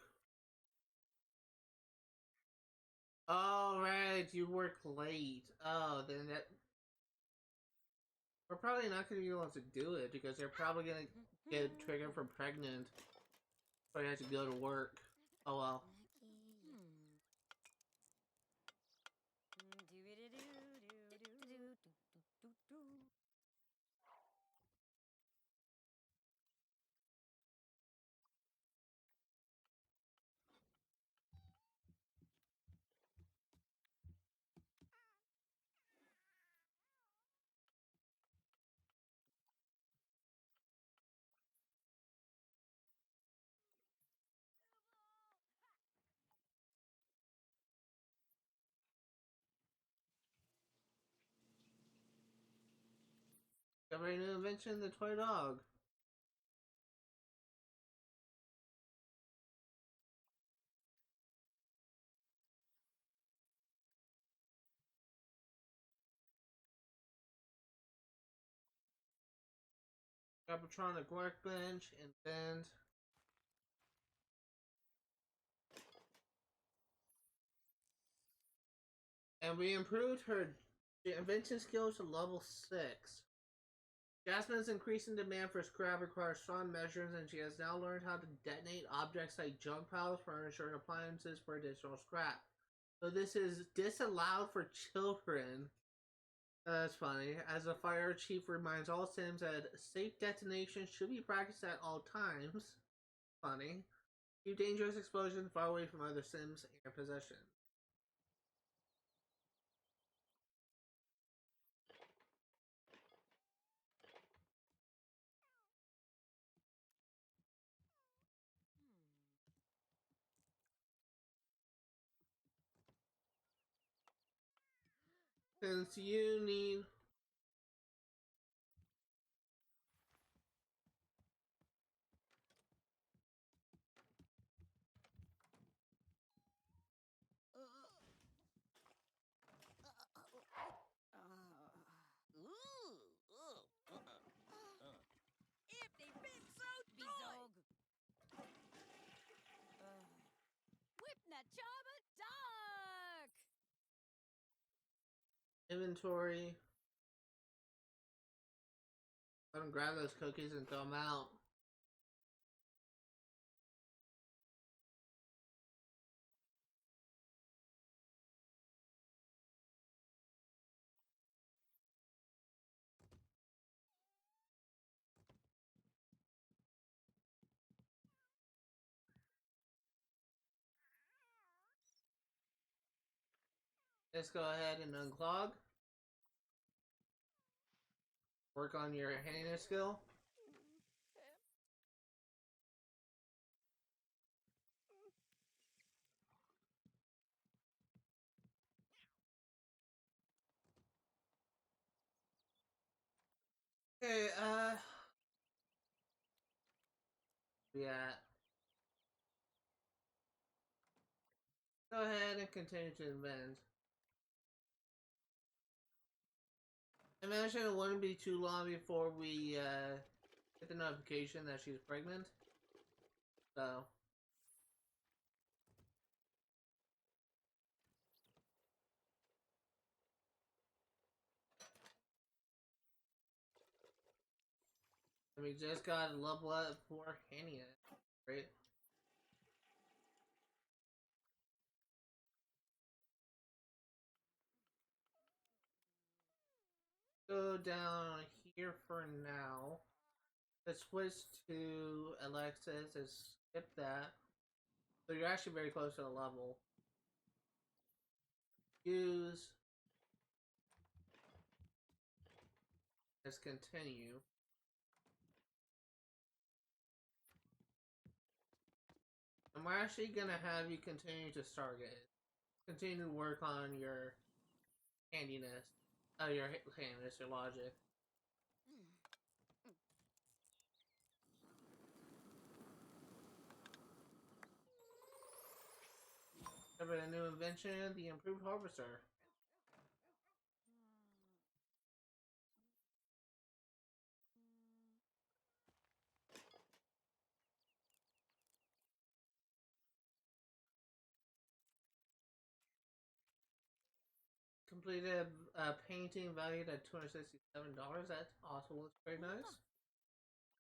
Oh, right, you work late. Oh, then that. We're probably not going to be able to do it because they're probably going to get triggered for pregnant. So you have to go to work. Oh well. Discover a new invention, the toy dog. Capatronic workbench, invent. And we improved her invention skills to level 6. Jasmine's increasing demand for scrap requires strong measures, and she has now learned how to detonate objects like junk piles, furniture, and appliances for additional scrap. So this is disallowed for children. That's funny. As the fire chief reminds all Sims that safe detonation should be practiced at all times. Funny. Keep dangerous explosions far away from other Sims and possessions. Since you need If they been so dog. Whip na chaba dark. inventory, let him grab those cookies and throw them out. Let's go ahead and unclog. Work on your handiness skill. Okay, yeah. Go ahead and continue to invent. Imagine it wouldn't be too long before we get the notification that she's pregnant. So and we just got a level up for handiness, right? Go down here for now. Let's switch to Alexis and skip that. So you're actually very close to the level. Use. Let's continue. And we're actually gonna have you continue to target. Continue to work on your handiness. Your handiness, your logic. Cover a new invention, the improved harvester. Completed a painting valued at $267. That also looks very nice.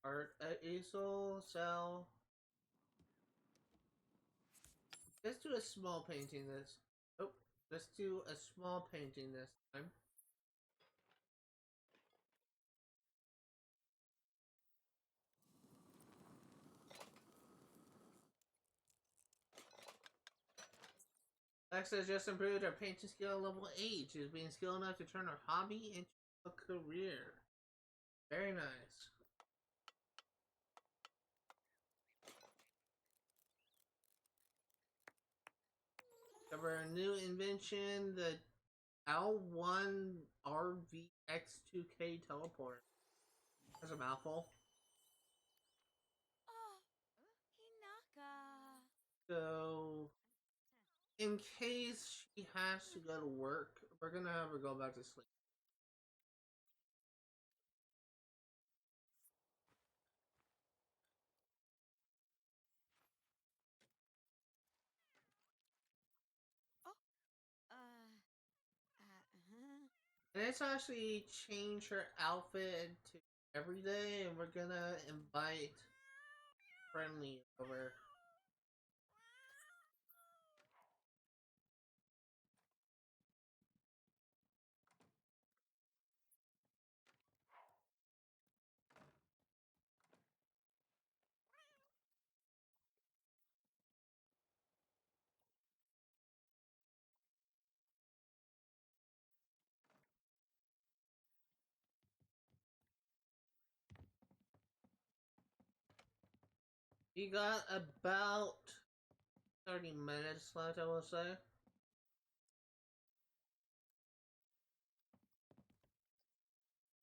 Art easel, sell. Let's do a small painting this. Oh, let's do a small painting this time. Alexa just improved her painting skill level 8. She's being skilled enough to turn her hobby into a career. Very nice. Cover a new invention, the L1 RVX2K teleport. That's a mouthful. Oh, Hinaka. So, in case she has to go to work, we're gonna have her go back to sleep. Oh, uh-huh. And let's actually change her outfit to every day, and we're gonna invite Friendly over. You got about 30 minutes left, I will say.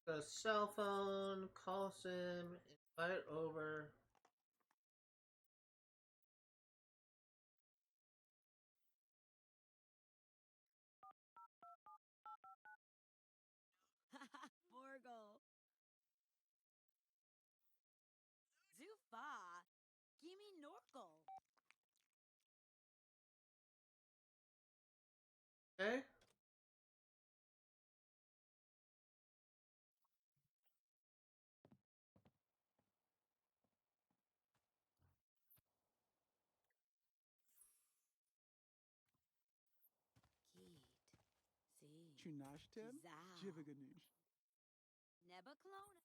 The cell phone, call sim, invite over. Borgle. Zufa. Gimme Norkel. Okay? Keet. See. Chunashtem, Kizao. Jiviganush. Neba Clona.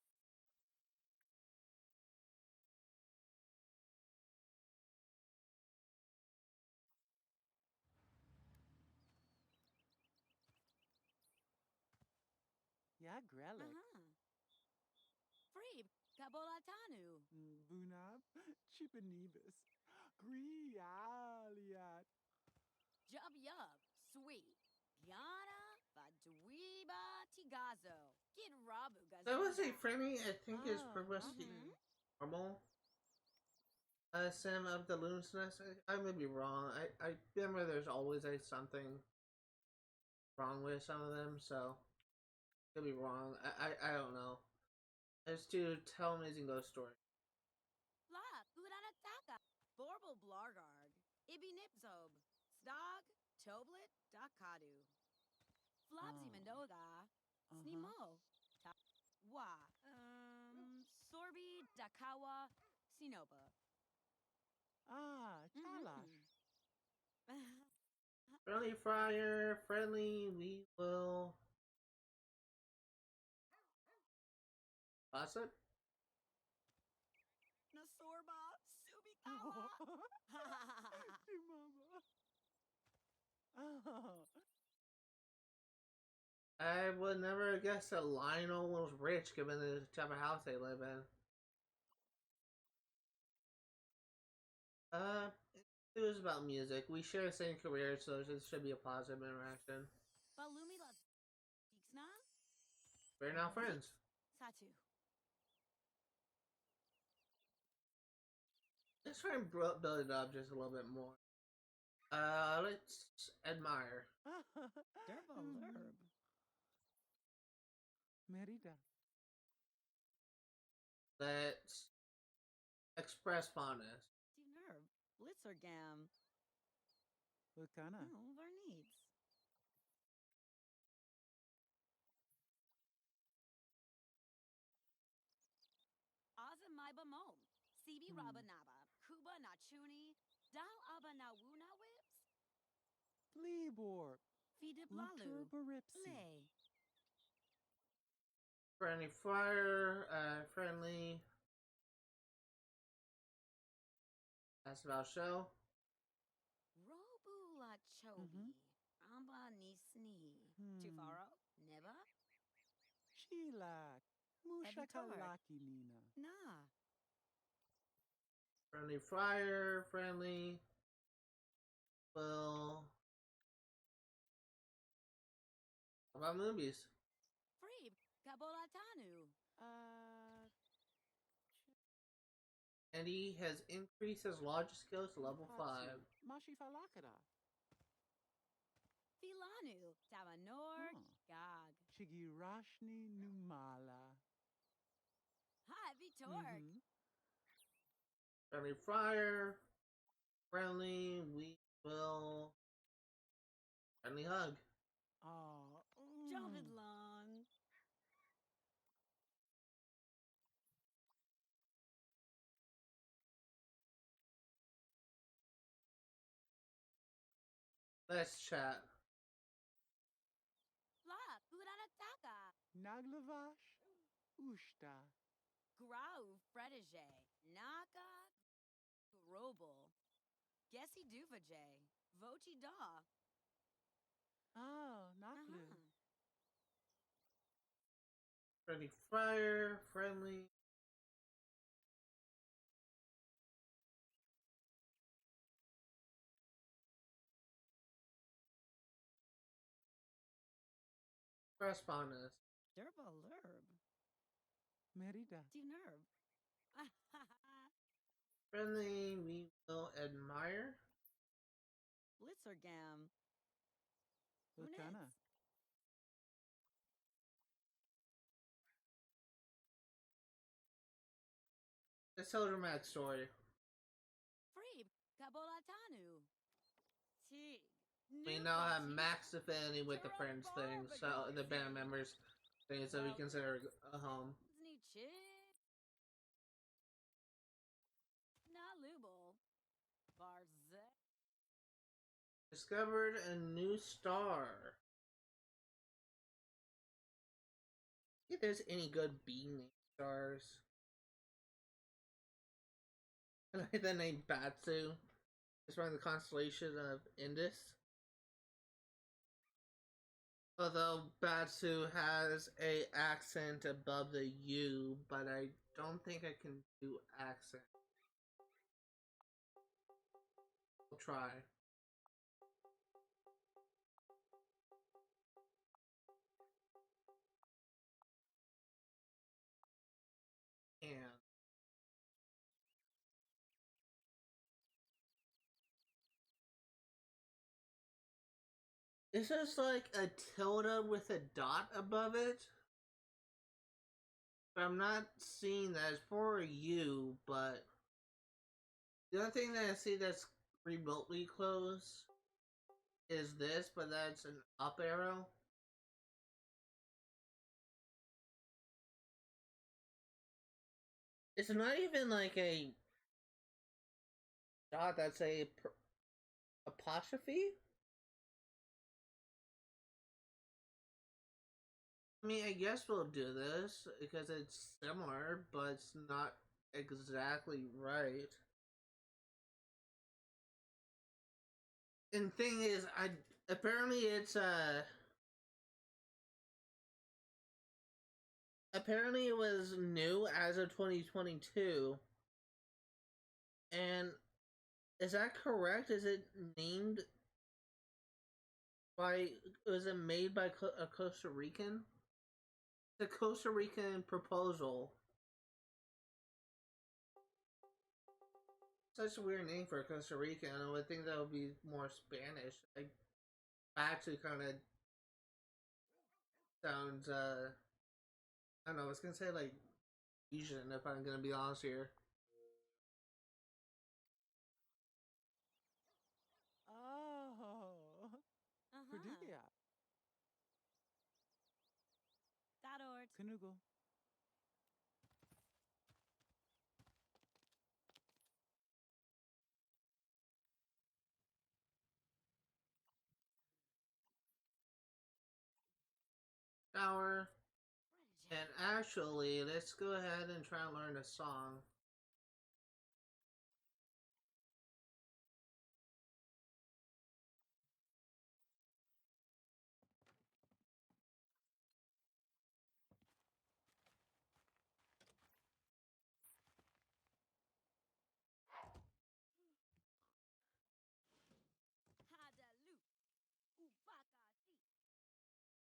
Ya Grelek. Uh-huh. Freeb. Kabolatanu. Bunab, Chipanibus. Grialiat. Jub Yub. Sweet. Yana. Badwiba Tigazo. Kid Rabu So I would say Gazuda. Friendly, I think, is Ah, progressing Mm-hmm. normal. Sim of the Loon's Nest, I may be wrong. I remember there's always like something wrong with some of them, so could be wrong. I don't know. It's to tell amazing ghost story. Flop. Udanataka. Borble Blargarg. Ibi Nipzob. Stog. Toblet. Dakadu. Flopsy Oh. Mendoga. Uh-huh. Snimo. Wa. Sorbi Dakawa Sinoba. Ah, Chalash. Mm-hmm. Friendly Friar, friendly, we will pass it. Nasorba Subikawa. Mama. Oh. I would never guess that Lionel was rich given the type of house they live in. Uh, it was about music. We share the same career, so it should be a positive interaction. Balumi la Dixna. We're now friends. Satu. Let's try and build it up just a little bit more. Let's admire. Derba Lerb. Merida. Let's express fondness. Nerb. Blitzergam. Lucana. Oh, our needs. Azamaiba Mom. Sibi Rabanaba. Kuba Nachuni. Dal Abanawuna Whips. Fleabor. Fidiblalu. Uturbaripsi. Lay. Friendly fire, friendly. That's about show. Robu la Chobi. Amba Nisni. Tufaro. Neba. Chilak. Mushakalaki Nina. Nah. Friendly fire, friendly. Well, how about movies? Freeb. Kabolatanu. And he has increased his logic skills to level 5. Mashi falakada. Filanu, Tamanor, Huh. Gog. Shigirashni numala. Hi, Vitorg. Friendly fire. Friendly, we will. Friendly hug. Oh. Jovid Long. Let's chat. Fla, Kudanataka. Naglavash. Ushta. Grau, Fredage. Naka, Grobel. Gessi Duvajay. Vochi Da. Oh, Naklu. Friendly fire. Friendly. Correspondence. Durba Lurb. Merida. Nerve. Friendly, we will admire. Blitzergam. Lutana. Units. Let's tell a dramatic story. Freeb. Kabolatanu. Tig. We now have max affinity with the friends thing, so the band members thing, so we consider a home. Nalubal. Barzet. Discovered a new star. If there's any good B stars. I like the name Batsu. It's from the constellation of Indus. Although Batsu has a accent above the U, but I don't think I can do accent. I'll try. And this is like a tilde with a dot above it. But I'm not seeing that. It's for you, but the other thing that I see that's remotely close is this, but that's an up arrow. It's not even like a dot, that's a apostrophe. I mean, I guess we'll do this because it's similar, but it's not exactly right. And thing is, apparently it's apparently it was new as of 2022. And is that correct? Is it named by? Was it made by a Costa Rican? The Costa Rican proposal. Such a weird name for a Costa Rican. I would think that would be more Spanish. Like, actually, kind of sounds. I don't know. I was gonna say like Asian, if I'm gonna be honest here. Oh. Cordelia. Dadort. Kanugo. Shower. And actually, let's go ahead and try and learn a song.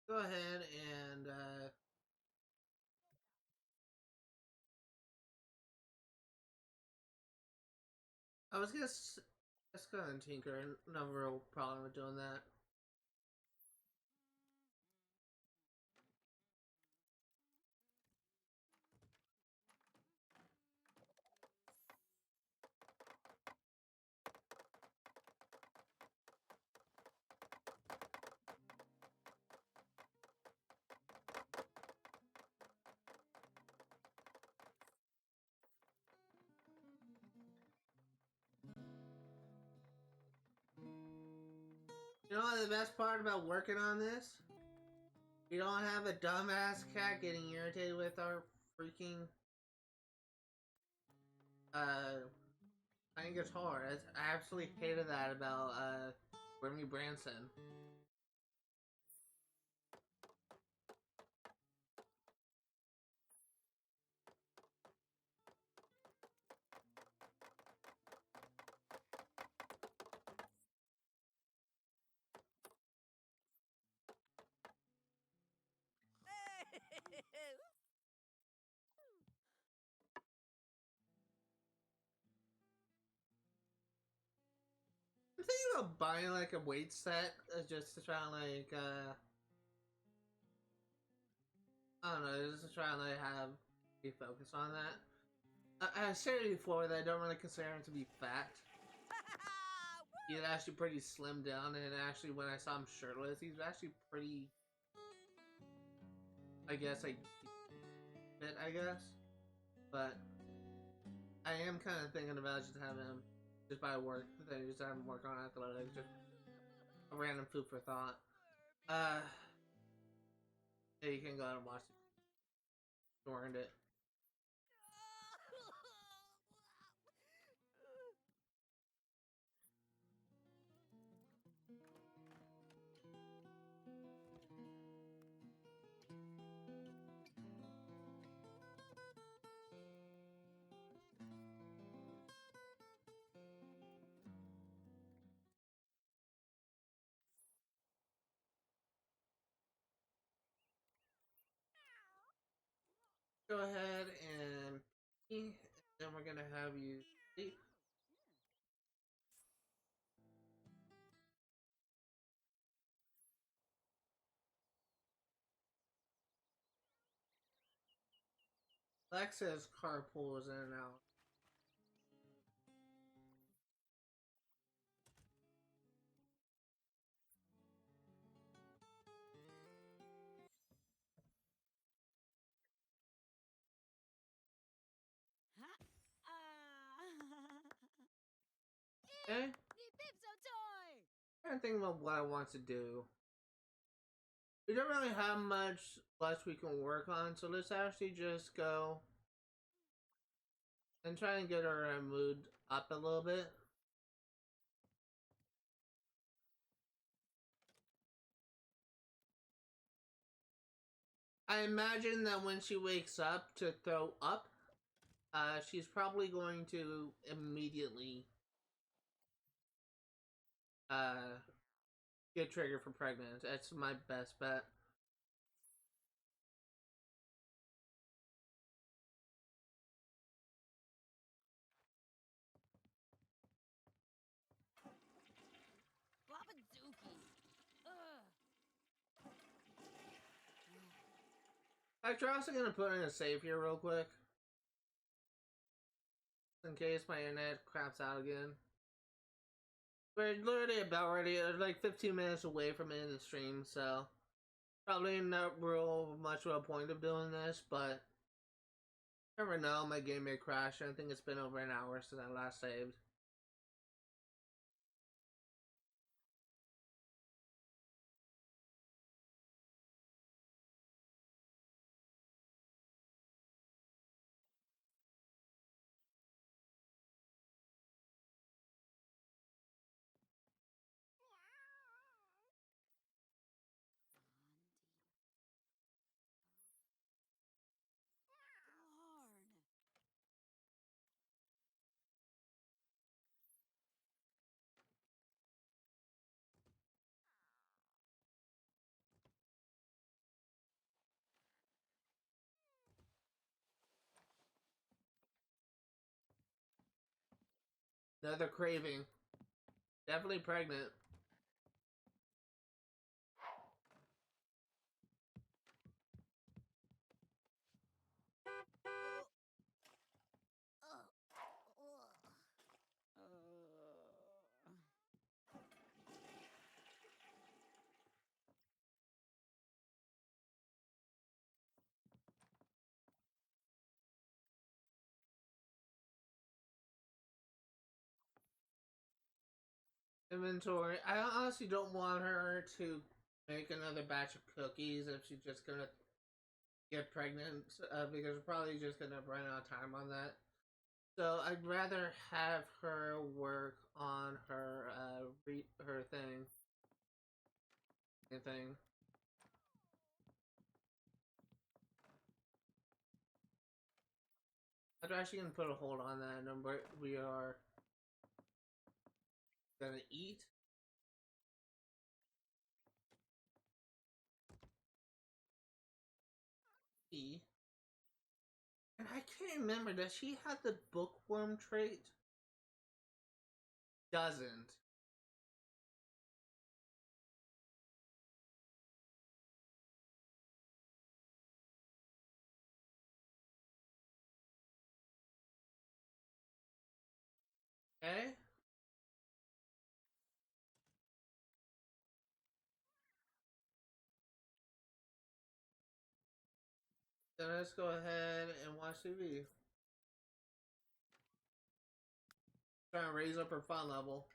Go ahead and I was gonna just go and tinker. No real problem with doing that. You know what the best part about working on this? You don't have a dumbass cat getting irritated with our freaking playing guitar. I absolutely hated that about Remy Branson. I'm thinking about buying like a weight set just to try and like I don't know, just to try and like have be focused on that. I said it before that I don't really consider him to be fat. He's actually pretty slim down, and actually when I saw him shirtless, he's actually pretty. I guess like fit, I guess, but I am kind of thinking about just having him just by work, then just have him work on athletics, just a random food for thought. Yeah, you can go ahead and watch it. You earned it. Go ahead and pee, and then we're gonna have you sleep. Lex's carpool is in and out. Okay? I'm trying to think about what I want to do. We don't really have much less we can work on, so let's actually just go and try and get our mood up a little bit. I imagine that when she wakes up to throw up, she's probably going to immediately get triggered for pregnant. That's my best bet. Actually, I'm also gonna put in a save here real quick, in case my internet craps out again. We're literally about ready, like 15 minutes away from ending the stream, so probably not real much of a point of doing this, but never know, my game may crash. I think it's been over an hour since I last saved. Another craving. Definitely pregnant. Inventory. I honestly don't want her to make another batch of cookies if she's just gonna get pregnant, because we're probably just gonna run out of time on that. So I'd rather have her work on her her thing. I'm actually gonna put a hold on that number. We are gonna eat. E. And I can't remember, does she have the bookworm trait? Doesn't. Okay. Then let's go ahead and watch TV. Trying to raise up her fun level.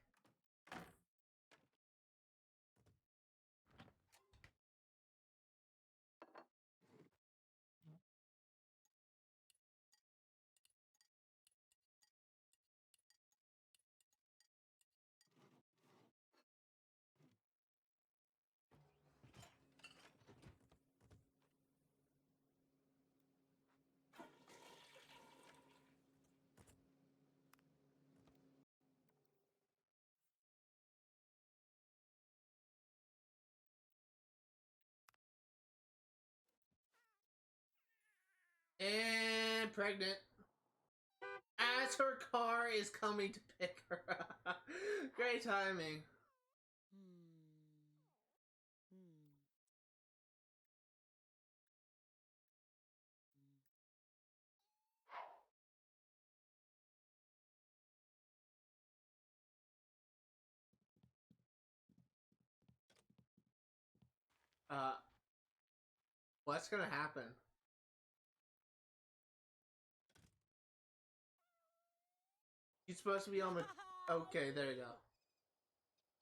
And pregnant. As her car is coming to pick her up. Great timing. Uh, what's gonna happen? She's supposed to be on the. Okay, there you go.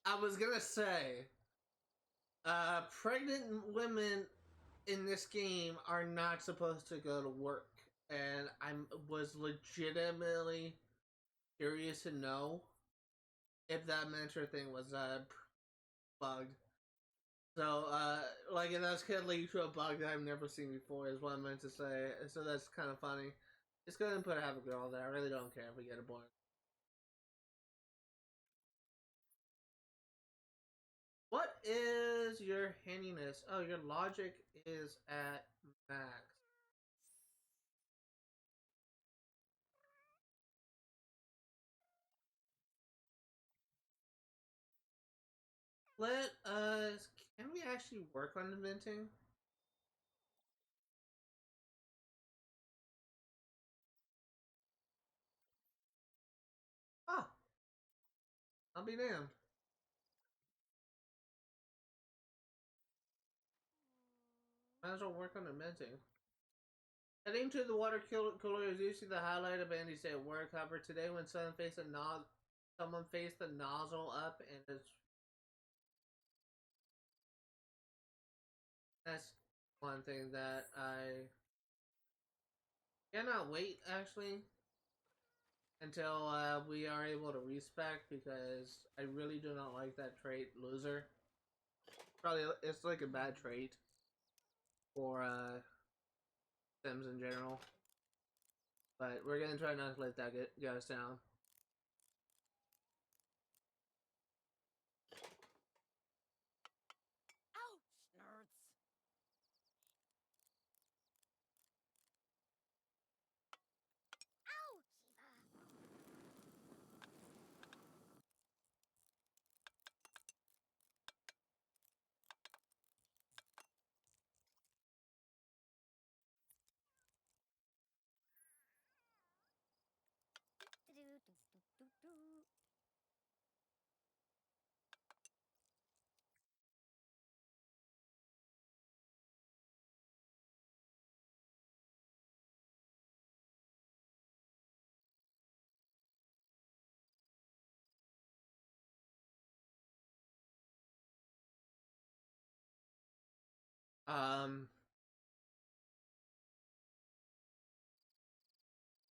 I was gonna say, pregnant women in this game are not supposed to go to work, and I was legitimately curious to know if that mentor thing was bugged. So, like, and that's gonna lead to a bug that I've never seen before, is what I meant to say. So that's kind of funny. Just go ahead and put have a girl there. I really don't care if we get a boy. What is your handiness? Oh, your logic is at max. Let us. Can we actually work on inventing? Oh, I'll be damned. Might as well work on inventing. Heading to the water cooler is usually the highlight of Andy's day at work. However, today when someone faced the nozzle up and it's that's one thing that I cannot wait actually until we are able to respec, because I really do not like that trait, loser. Probably it's like a bad trait for Sims in general. But we're gonna try not to let that get us down. Ouch, nerds. Ouch, Eva. Um,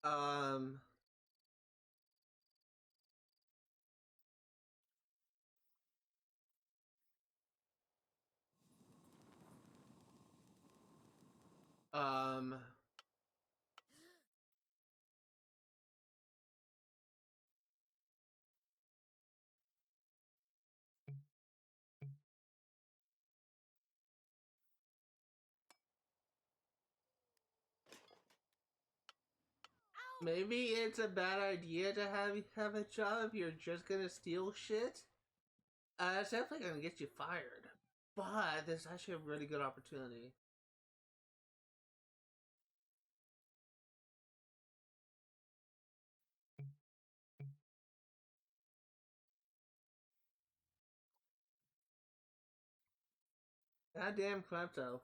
um, um, maybe it's a bad idea to have a job if you're just gonna steal shit. It's definitely gonna get you fired. But there's actually a really good opportunity. Goddamn klepto.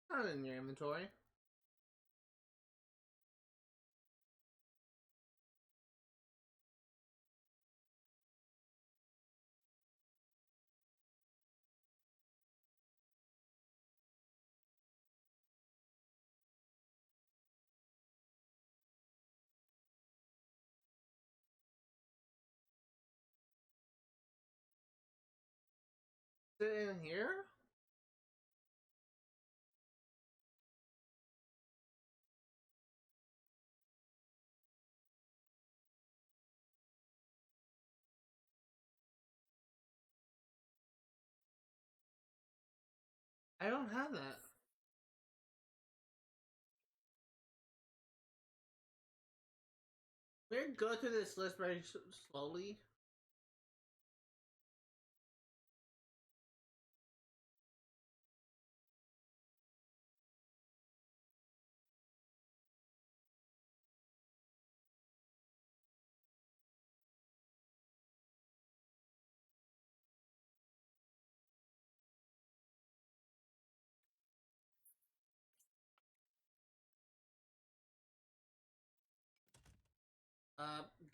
Not in your inventory. Is it in here? I don't have that. We're gonna go through this list very slowly.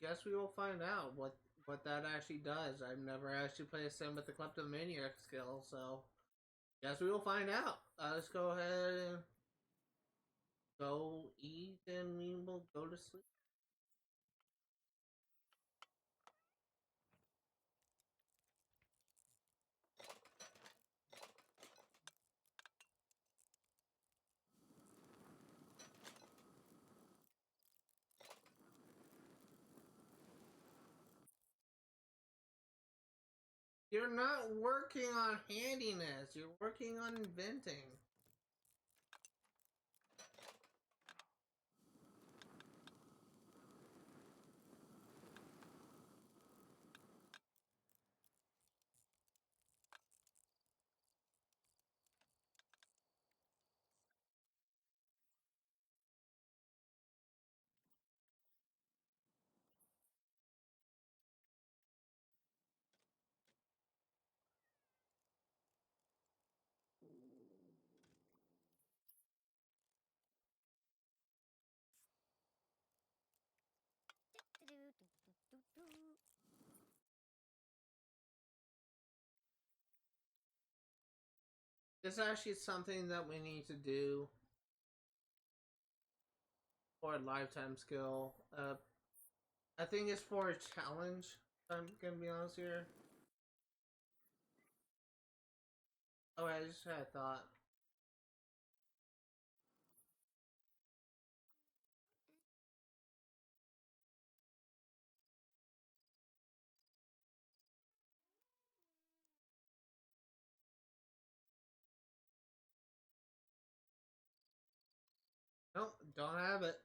Guess we will find out what that actually does. I've never actually played a sim with the kleptomaniac skill, so guess we will find out. Let's go ahead and go eat, and we will go to sleep. You're not working on handiness. You're working on inventing. This is actually something that we need to do for a lifetime skill. I think it's for a challenge. I'm gonna be honest here. Oh, I just had a thought. Nope, don't have it.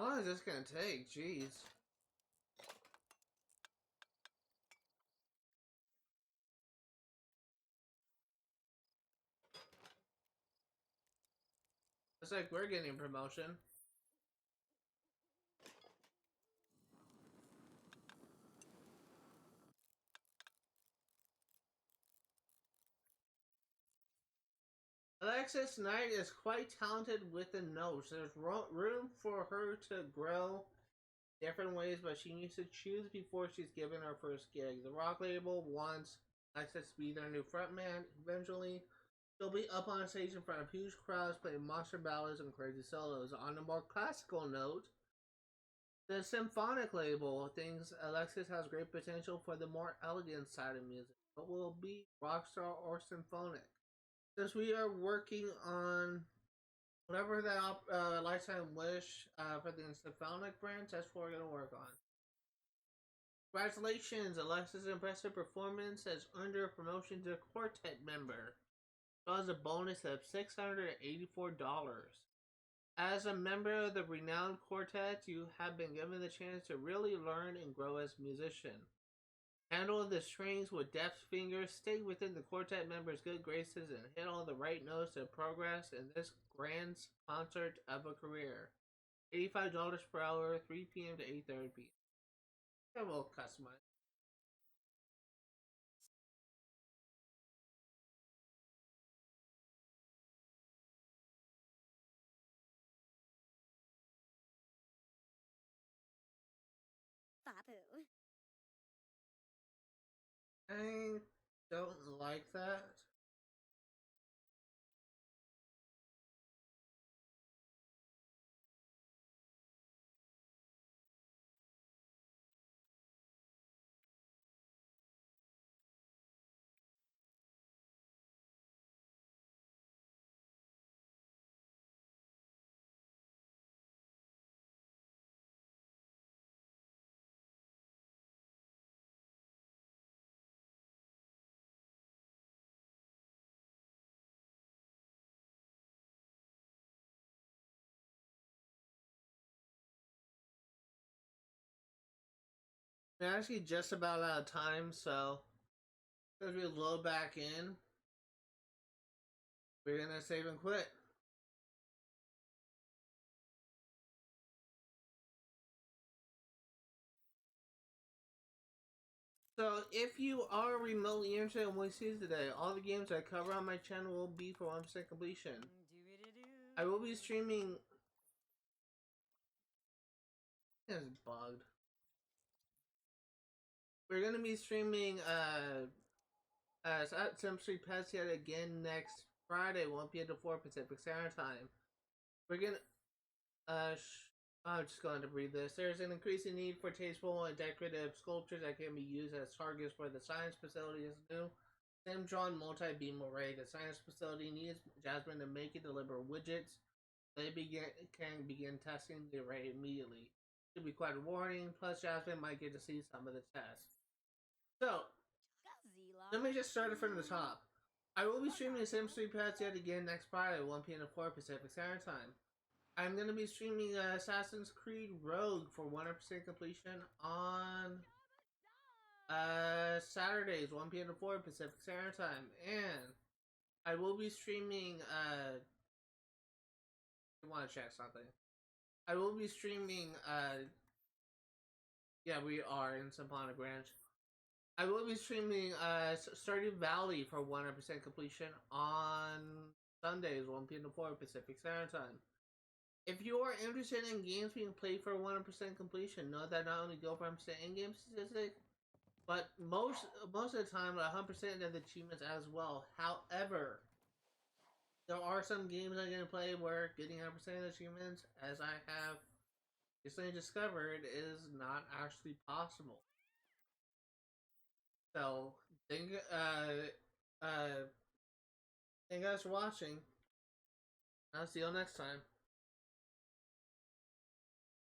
How long is this gonna take? Jeez. It's like we're getting promotion. Alexis Knight is quite talented with the notes. There's room for her to grow different ways, but she needs to choose before she's given her first gig. The rock label wants Alexis to be their new frontman. Eventually, she'll be up on stage in front of huge crowds playing monster ballads and crazy solos. On a more classical note, the symphonic label thinks Alexis has great potential for the more elegant side of music, but will be rockstar or symphonic. Since we are working on whatever that lifetime wish for the symphonic branch, that's what we're gonna work on. Congratulations, Alexis' impressive performance has earned her promotion to quartet member. Draws a bonus of $684. As a member of the renowned quartet, you have been given the chance to really learn and grow as a musician. Handle the strings with deft fingers, stay within the quartet members' good graces, and hit all the right notes to progress in this grand concert of a career. $85 per hour, 3 p.m. to 8:30 p.m. Yeah, we'll customize. Babu. I don't like that. We're actually just about out of time, so as we load back in, we're gonna save and quit. So if you are remotely interested in what we see today, all the games I cover on my channel will be for 100% completion. I will be streaming. It's bugged. We're gonna be streaming Sim Street Pets yet again next Friday, 1 p.m. to 4 Pacific Standard Time. We're gonna I'm just going to read this. There's an increasing need for tasteful and decorative sculptures that can be used as targets for the science facility is new. Sim-drawn multi-beam array. The science facility needs Jasmine to make and deliver widgets. They can begin testing the array immediately. It should be quite rewarding. Plus, Jasmine might get to see some of the tests. So, let me just start it from the top. I will be streaming Sim Street Pets yet again next Friday, 1 p.m. to 4 Pacific Standard Time. I'm going to be streaming Assassin's Creed Rogue for 100% completion on Saturdays, 1 p.m. to 4 Pacific Standard Time. And I will be streaming, I want to check something. I will be streaming, yeah, we are in Symphonic Ranch. I will be streaming Stardew Valley for 100% completion on Sundays, 1 p.m. to 4 Pacific Standard Time. If you are interested in games being played for 100% completion, know that not only go for 100% in-game statistic, but most of the time 100% of the achievements as well. However, there are some games I'm going to play where getting 100% of the achievements, as I have recently discovered, is not actually possible. So, thank you guys for watching. I'll see you next time.